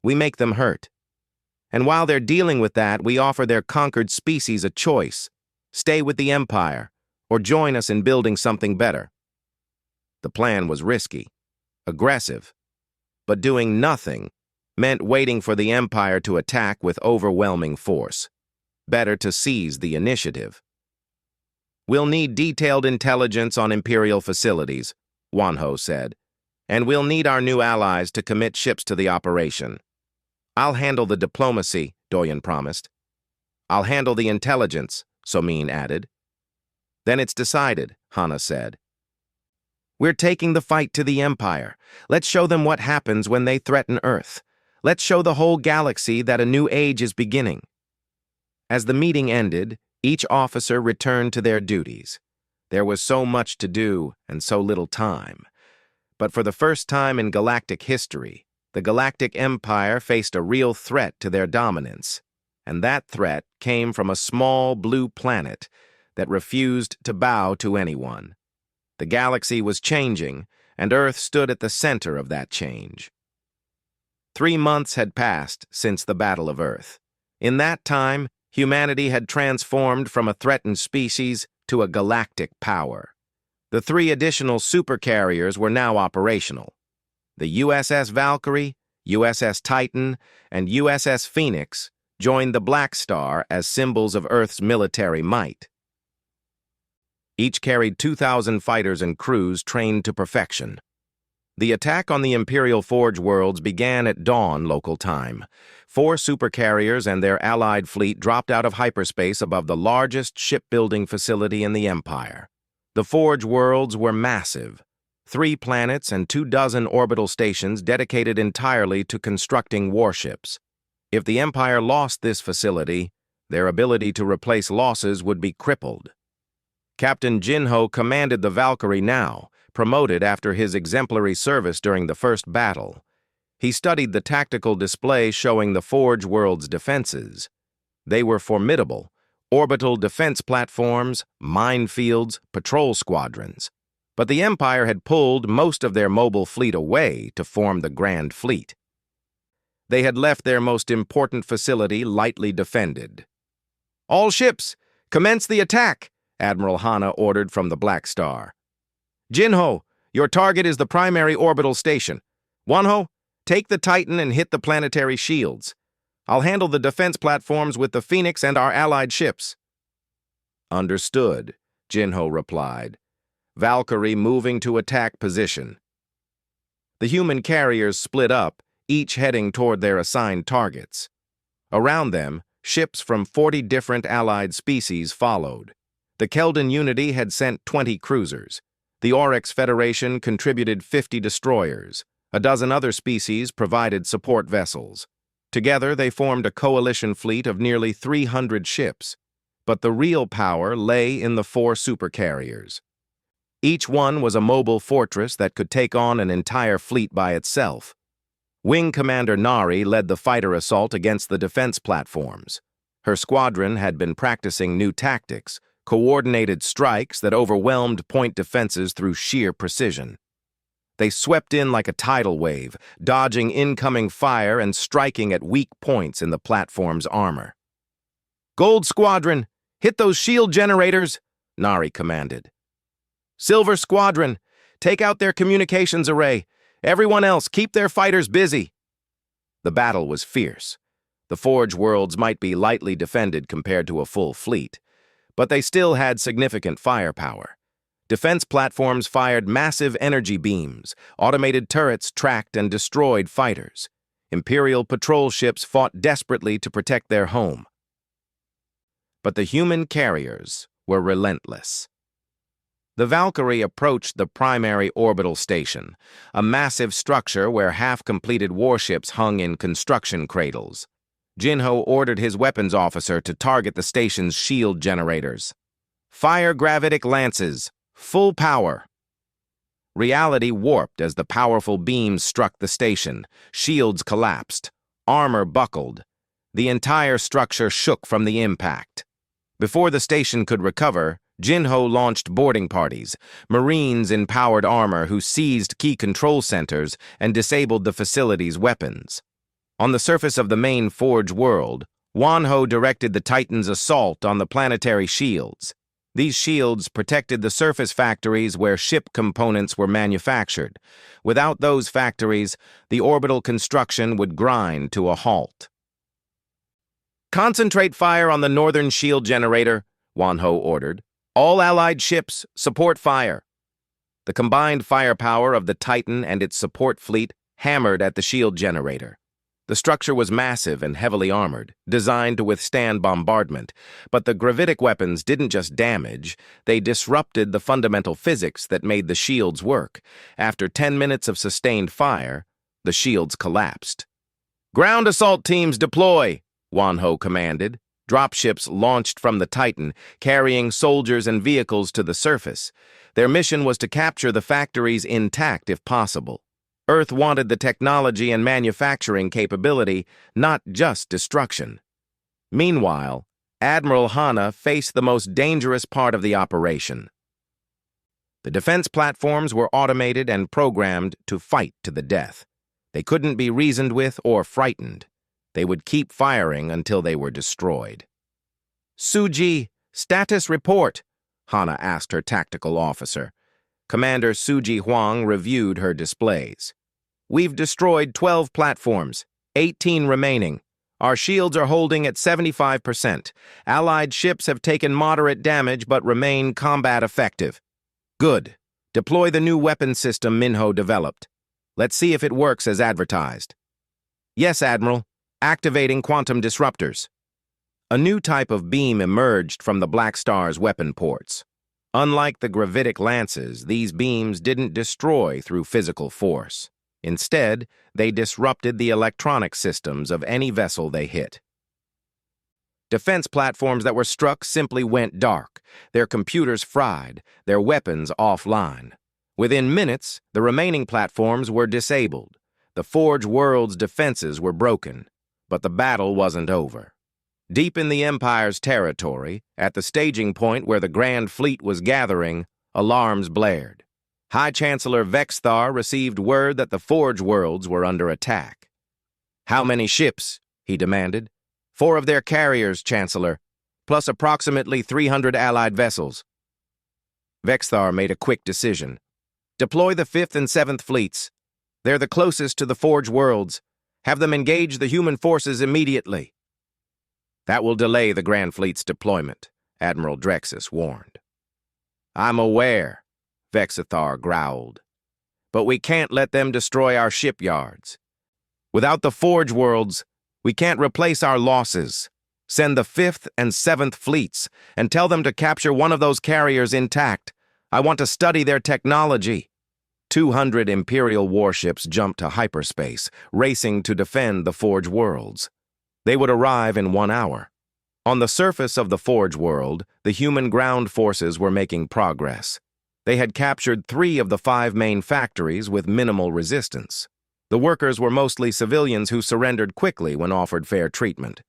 S1: We make them hurt. And while they're dealing with that, we offer their conquered species a choice. Stay with the Empire, or join us in building something better. The plan was risky, aggressive, but doing nothing meant waiting for the Empire to attack with overwhelming force. Better to seize the initiative. We'll need detailed intelligence on Imperial facilities, Wanho said, and we'll need our new allies to commit ships to the operation. I'll handle the diplomacy, Doyen promised. I'll handle the intelligence, Somin added. Then it's decided, Hana said. We're taking the fight to the Empire. Let's show them what happens when they threaten Earth. Let's show the whole galaxy that a new age is beginning. As the meeting ended, each officer returned to their duties. There was so much to do and so little time. But for the first time in galactic history, the Galactic Empire faced a real threat to their dominance, and that threat came from a small blue planet that refused to bow to anyone. The galaxy was changing, and Earth stood at the center of that change. 3 months had passed since the Battle of Earth. In that time, humanity had transformed from a threatened species to a galactic power. The 3 additional supercarriers were now operational. The USS Valkyrie, USS Titan, and USS Phoenix joined the Black Star as symbols of Earth's military might. Each carried 2,000 fighters and crews trained to perfection. The attack on the Imperial Forge worlds began at dawn local time. 4 supercarriers and their allied fleet dropped out of hyperspace above the largest shipbuilding facility in the Empire. The Forge worlds were massive. 3 planets and 24 orbital stations dedicated entirely to constructing warships. If the Empire lost this facility, their ability to replace losses would be crippled. Captain Jinho commanded the Valkyrie now, promoted after his exemplary service during the first battle. He studied the tactical display showing the Forge world's defenses. They were formidable: orbital defense platforms, minefields, patrol squadrons. But the Empire had pulled most of their mobile fleet away to form the Grand Fleet. They had left their most important facility lightly defended. "All ships, commence the attack!" Admiral Hana ordered from the Black Star. "Jinho, your target is the primary orbital station. Wanho, take the Titan and hit the planetary shields. I'll handle the defense platforms with the Phoenix and our allied ships." "Understood," Jinho replied. Valkyrie moving to attack position. The human carriers split up, each heading toward their assigned targets. Around them, ships from 40 different allied species followed. The Keldan Unity had sent 20 cruisers. The Oryx Federation contributed 50 destroyers. A dozen other species provided support vessels. Together, they formed a coalition fleet of nearly 300 ships. But the real power lay in the 4 supercarriers. Each one was a mobile fortress that could take on an entire fleet by itself. Wing Commander Nari led the fighter assault against the defense platforms. Her squadron had been practicing new tactics, coordinated strikes that overwhelmed point defenses through sheer precision. They swept in like a tidal wave, dodging incoming fire and striking at weak points in the platform's armor. "Gold Squadron, hit those shield generators," Nari commanded. "Silver Squadron, take out their communications array. Everyone else, keep their fighters busy." The battle was fierce. The Forge worlds might be lightly defended compared to a full fleet, but they still had significant firepower. Defense platforms fired massive energy beams, automated turrets tracked and destroyed fighters. Imperial patrol ships fought desperately to protect their home. But the human carriers were relentless. The Valkyrie approached the primary orbital station, a massive structure where half-completed warships hung in construction cradles. Jinho ordered his weapons officer to target the station's shield generators. "Fire gravitic lances, full power." Reality warped as the powerful beams struck the station. Shields collapsed. Armor buckled. The entire structure shook from the impact. Before the station could recover, Jinho launched boarding parties, Marines in powered armor who seized key control centers and disabled the facility's weapons. On the surface of the main Forge world, Wanho directed the Titan's assault on the planetary shields. These shields protected the surface factories where ship components were manufactured. Without those factories, the orbital construction would grind to a halt. "Concentrate fire on the northern shield generator," Wanho ordered. "All Allied ships, support fire." The combined firepower of the Titan and its support fleet hammered at the shield generator. The structure was massive and heavily armored, designed to withstand bombardment, but the gravitic weapons didn't just damage, they disrupted the fundamental physics that made the shields work. After 10 minutes of sustained fire, the shields collapsed. "Ground assault teams deploy," Wanho commanded. Dropships launched from the Titan, carrying soldiers and vehicles to the surface. Their mission was to capture the factories intact if possible. Earth wanted the technology and manufacturing capability, not just destruction. Meanwhile, Admiral Hana faced the most dangerous part of the operation. The defense platforms were automated and programmed to fight to the death. They couldn't be reasoned with or frightened. They would keep firing until they were destroyed. "Suji, status report," Hana asked her tactical officer. Commander Suji Huang reviewed her displays. "We've destroyed 12 platforms, 18 remaining. Our shields are holding at 75%. Allied ships have taken moderate damage but remain combat effective." "Good. Deploy the new weapon system Minho developed. Let's see if it works as advertised." "Yes, Admiral. Activating quantum disruptors." A new type of beam emerged from the Black Star's weapon ports. Unlike the gravitic lances, these beams didn't destroy through physical force. Instead, they disrupted the electronic systems of any vessel they hit. Defense platforms that were struck simply went dark, their computers fried, their weapons offline. Within minutes, the remaining platforms were disabled. The Forge world's defenses were broken. But the battle wasn't over. Deep in the Empire's territory, at the staging point where the Grand Fleet was gathering, alarms blared. High Chancellor Vexthar received word that the Forge worlds were under attack. "How many ships?" he demanded. "4 of their carriers, Chancellor, plus approximately 300 Allied vessels." Vexthar made a quick decision. "Deploy the 5th and 7th fleets. They're the closest to the Forge worlds. Have them engage the human forces immediately." "That will delay the Grand Fleet's deployment," Admiral Drexus warned. "I'm aware," Vexthar growled. "But we can't let them destroy our shipyards. Without the Forge worlds, we can't replace our losses. Send the 5th and 7th fleets and tell them to capture one of those carriers intact. I want to study their technology." 200 Imperial warships jumped to hyperspace, racing to defend the Forge worlds. They would arrive in 1 hour. On the surface of the Forge world, the human ground forces were making progress. They had captured 3 of the 5 main factories with minimal resistance. The workers were mostly civilians who surrendered quickly when offered fair treatment.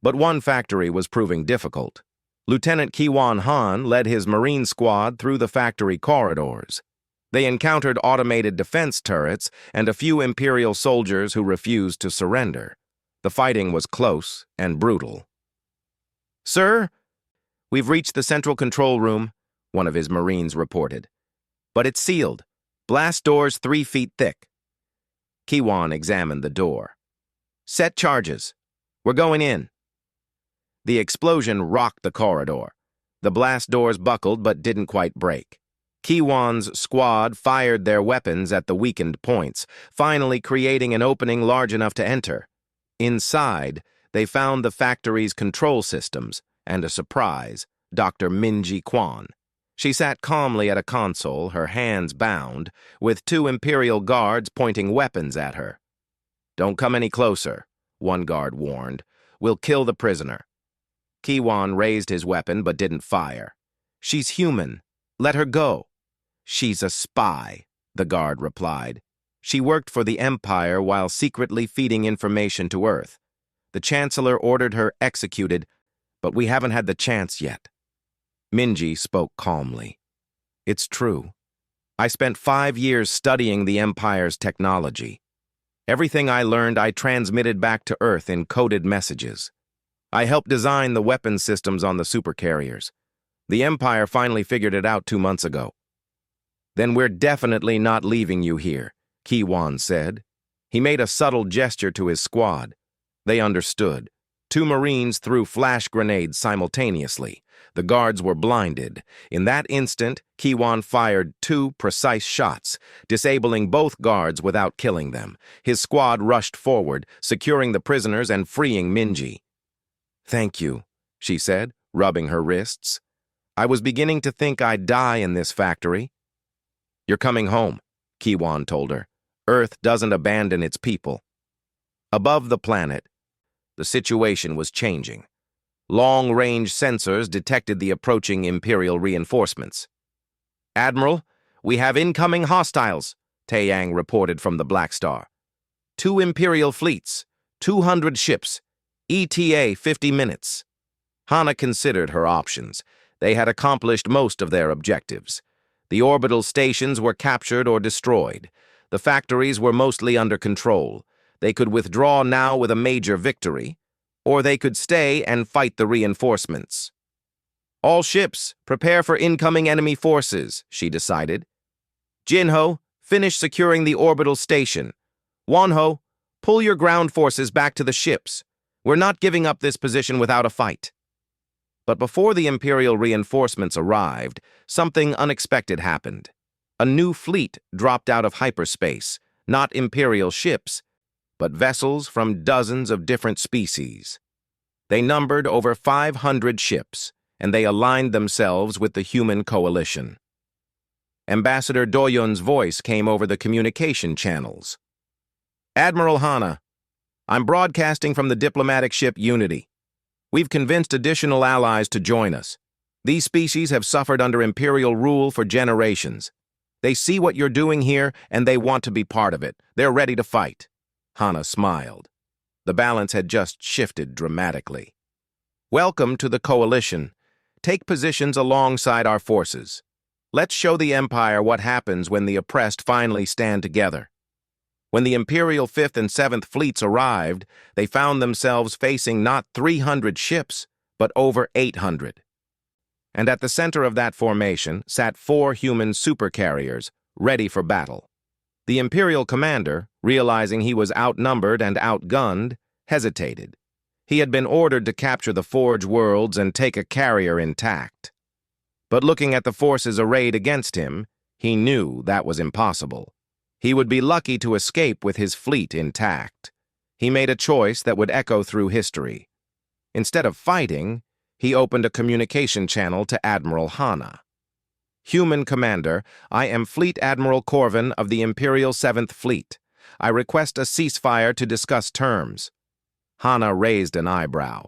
S1: But one factory was proving difficult. Lieutenant Kiwan Han led his Marine squad through the factory corridors. They encountered automated defense turrets and a few Imperial soldiers who refused to surrender. The fighting was close and brutal. "Sir, we've reached the central control room," one of his Marines reported. "But it's sealed. Blast doors 3 feet thick." Kiwan examined the door. "Set charges. We're going in." The explosion rocked the corridor. The blast doors buckled but didn't quite break. Kiwan's squad fired their weapons at the weakened points, finally creating an opening large enough to enter. Inside, they found the factory's control systems, and a surprise, Dr. Minji Quan. She sat calmly at a console, her hands bound, with 2 Imperial guards pointing weapons at her. "Don't come any closer," one guard warned. "We'll kill the prisoner." Kiwan raised his weapon but didn't fire. "She's human. Let her go." "She's a spy," the guard replied. She worked for the Empire while secretly feeding information to Earth. The Chancellor ordered her executed, but we haven't had the chance yet. Minji spoke calmly. It's true. I spent 5 years studying the Empire's technology. Everything I learned I transmitted back to Earth in coded messages. I helped design the weapon systems on the supercarriers. The Empire finally figured it out 2 months ago. Then we're definitely not leaving you here, Kiwan said. He made a subtle gesture to his squad. They understood. 2 Marines threw flash grenades simultaneously. The guards were blinded. In that instant, Kiwan fired 2 precise shots, disabling both guards without killing them. His squad rushed forward, securing the prisoners and freeing Minji. Thank you, she said, rubbing her wrists. I was beginning to think I'd die in this factory. You're coming home, Kiwan told her. Earth doesn't abandon its people. Above the planet, the situation was changing. Long-range sensors detected the approaching Imperial reinforcements. Admiral, we have incoming hostiles, Taeyang reported from the Black Star. 2 Imperial fleets, 200 ships, ETA 50 minutes. Hana considered her options. They had accomplished most of their objectives. The orbital stations were captured or destroyed. The factories were mostly under control. They could withdraw now with a major victory, or they could stay and fight the reinforcements. All ships, prepare for incoming enemy forces, she decided. Jinho, finish securing the orbital station. Wonho, pull your ground forces back to the ships. We're not giving up this position without a fight. But before the Imperial reinforcements arrived, something unexpected happened. A new fleet dropped out of hyperspace, not Imperial ships, but vessels from dozens of different species. They numbered over 500 ships, and they aligned themselves with the human coalition. Ambassador Doyun's voice came over the communication channels. Admiral Hana, I'm broadcasting from the diplomatic ship Unity. We've convinced additional allies to join us. These species have suffered under Imperial rule for generations. They see what you're doing here, and they want to be part of it. They're ready to fight. Hana smiled. The balance had just shifted dramatically. Welcome to the coalition. Take positions alongside our forces. Let's show the Empire what happens when the oppressed finally stand together. When the Imperial 5th and 7th fleets arrived, they found themselves facing not 300 ships, but over 800. And at the center of that formation sat 4 human supercarriers, ready for battle. The Imperial commander, realizing he was outnumbered and outgunned, hesitated. He had been ordered to capture the Forge worlds and take a carrier intact. But looking at the forces arrayed against him, he knew that was impossible. He would be lucky to escape with his fleet intact. He made a choice that would echo through history. Instead of fighting, he opened a communication channel to Admiral Hana. Human Commander, I am Fleet Admiral Corvin of the Imperial 7th Fleet. I request a ceasefire to discuss terms. Hana raised an eyebrow.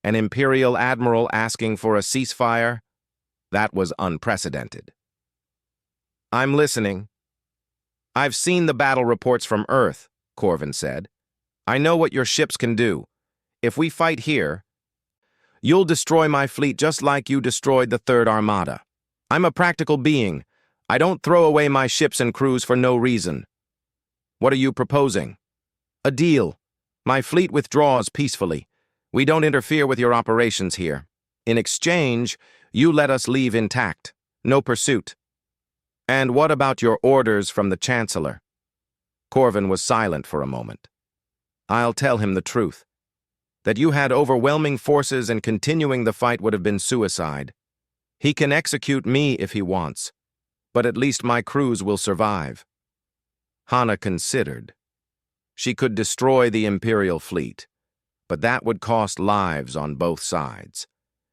S1: An Imperial Admiral asking for a ceasefire? That was unprecedented. I'm listening. I've seen the battle reports from Earth, Corvin said. I know what your ships can do. If we fight here, you'll destroy my fleet just like you destroyed the Third Armada. I'm a practical being. I don't throw away my ships and crews for no reason. What are you proposing? A deal. My fleet withdraws peacefully. We don't interfere with your operations here. In exchange, you let us leave intact. No pursuit. And what about your orders from the Chancellor? Corvin was silent for a moment. I'll tell him the truth. That you had overwhelming forces and continuing the fight would have been suicide. He can execute me if he wants, but at least my crews will survive. Hana considered. She could destroy the Imperial fleet, but that would cost lives on both sides.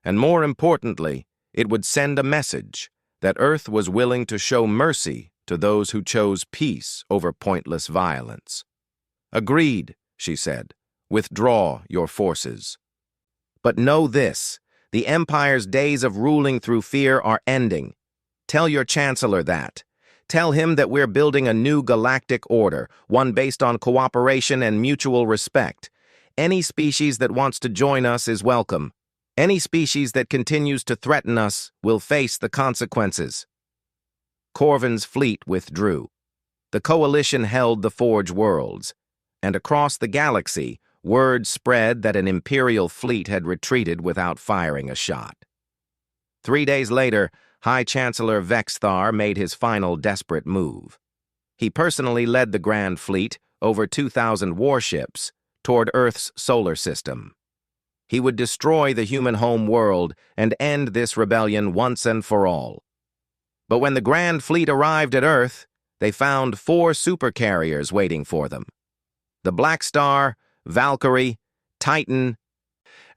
S1: And more importantly, it would send a message that Earth was willing to show mercy to those who chose peace over pointless violence. Agreed, she said. Withdraw your forces. But know this, the Empire's days of ruling through fear are ending. Tell your Chancellor that. Tell him that we're building a new galactic order, one based on cooperation and mutual respect. Any species that wants to join us is welcome. Any species that continues to threaten us will face the consequences." Corvin's fleet withdrew. The coalition held the Forge Worlds, and across the galaxy, word spread that an Imperial fleet had retreated without firing a shot. 3 days later, High Chancellor Vexthar made his final desperate move. He personally led the Grand Fleet, over 2,000 warships, toward Earth's solar system. He would destroy the human home world and end this rebellion once and for all. But when the Grand Fleet arrived at Earth, they found 4 supercarriers waiting for them. The Black Star, Valkyrie, Titan,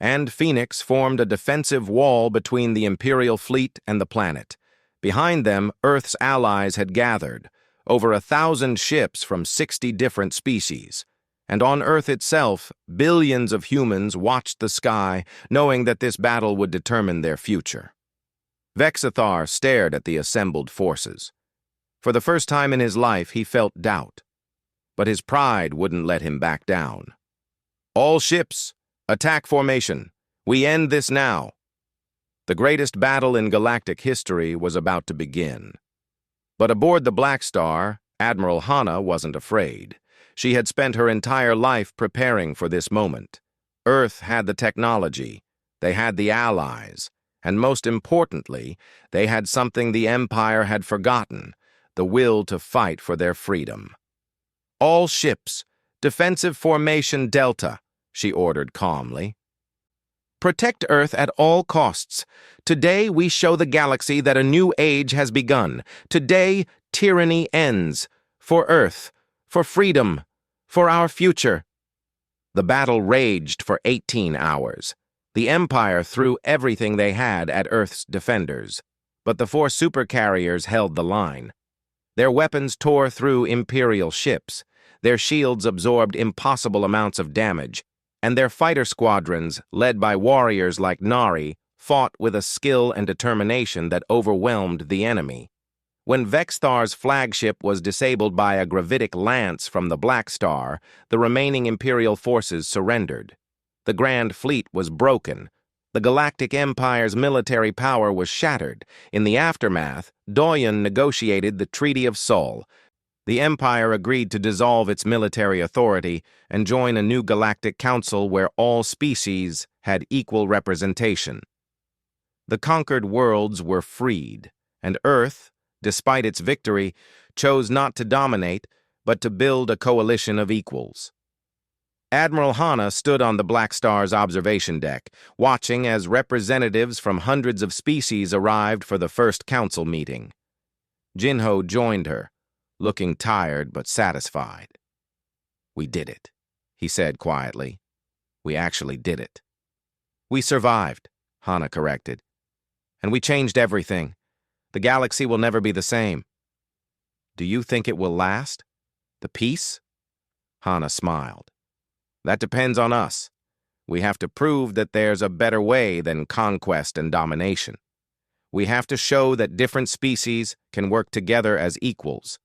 S1: and Phoenix formed a defensive wall between the Imperial fleet and the planet. Behind them, Earth's allies had gathered, over 1,000 ships from 60 different species. And on Earth itself, billions of humans watched the sky, knowing that this battle would determine their future. Vexthar stared at the assembled forces. For the first time in his life, he felt doubt. But his pride wouldn't let him back down. "All ships, attack formation. We end this now." The greatest battle in galactic history was about to begin. But aboard the Black Star, Admiral Hana wasn't afraid. She had spent her entire life preparing for this moment. Earth had the technology, they had the allies, and most importantly, they had something the Empire had forgotten, the will to fight for their freedom. "All ships, defensive formation Delta," she ordered calmly. "Protect Earth at all costs. Today we show the galaxy that a new age has begun. Today, tyranny ends. For Earth, for freedom, for our future." The battle raged for 18 hours. The Empire threw everything they had at Earth's defenders, but the 4 supercarriers held the line. Their weapons tore through Imperial ships, their shields absorbed impossible amounts of damage, and their fighter squadrons, led by warriors like Nari, fought with a skill and determination that overwhelmed the enemy. When Vexthar's flagship was disabled by a gravitic lance from the Black Star, the remaining Imperial forces surrendered. The Grand Fleet was broken. The Galactic Empire's military power was shattered. In the aftermath, Doyen negotiated the Treaty of Sol. The Empire agreed to dissolve its military authority and join a new galactic council where all species had equal representation. The conquered worlds were freed, and Earth, despite its victory, chose not to dominate, but to build a coalition of equals. Admiral Hana stood on the Black Star's observation deck, watching as representatives from hundreds of species arrived for the first council meeting. Jinho joined her, looking tired but satisfied. "We did it," he said quietly. "We actually did it." "We survived," Hana corrected. "And we changed everything. The galaxy will never be the same." "Do you think it will last? The peace?" Hana smiled. "That depends on us. We have to prove that there's a better way than conquest and domination. We have to show that different species can work together as equals.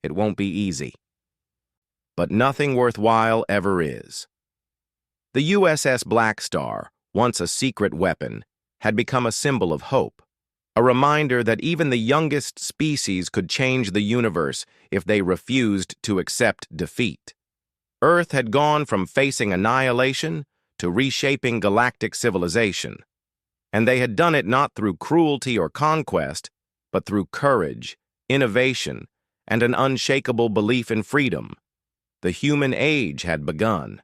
S1: It won't be easy. But nothing worthwhile ever is." The USS Blackstar, once a secret weapon, had become a symbol of hope. A reminder that even the youngest species could change the universe if they refused to accept defeat. Earth had gone from facing annihilation to reshaping galactic civilization. And they had done it not through cruelty or conquest, but through courage, innovation, and an unshakable belief in freedom. The human age had begun.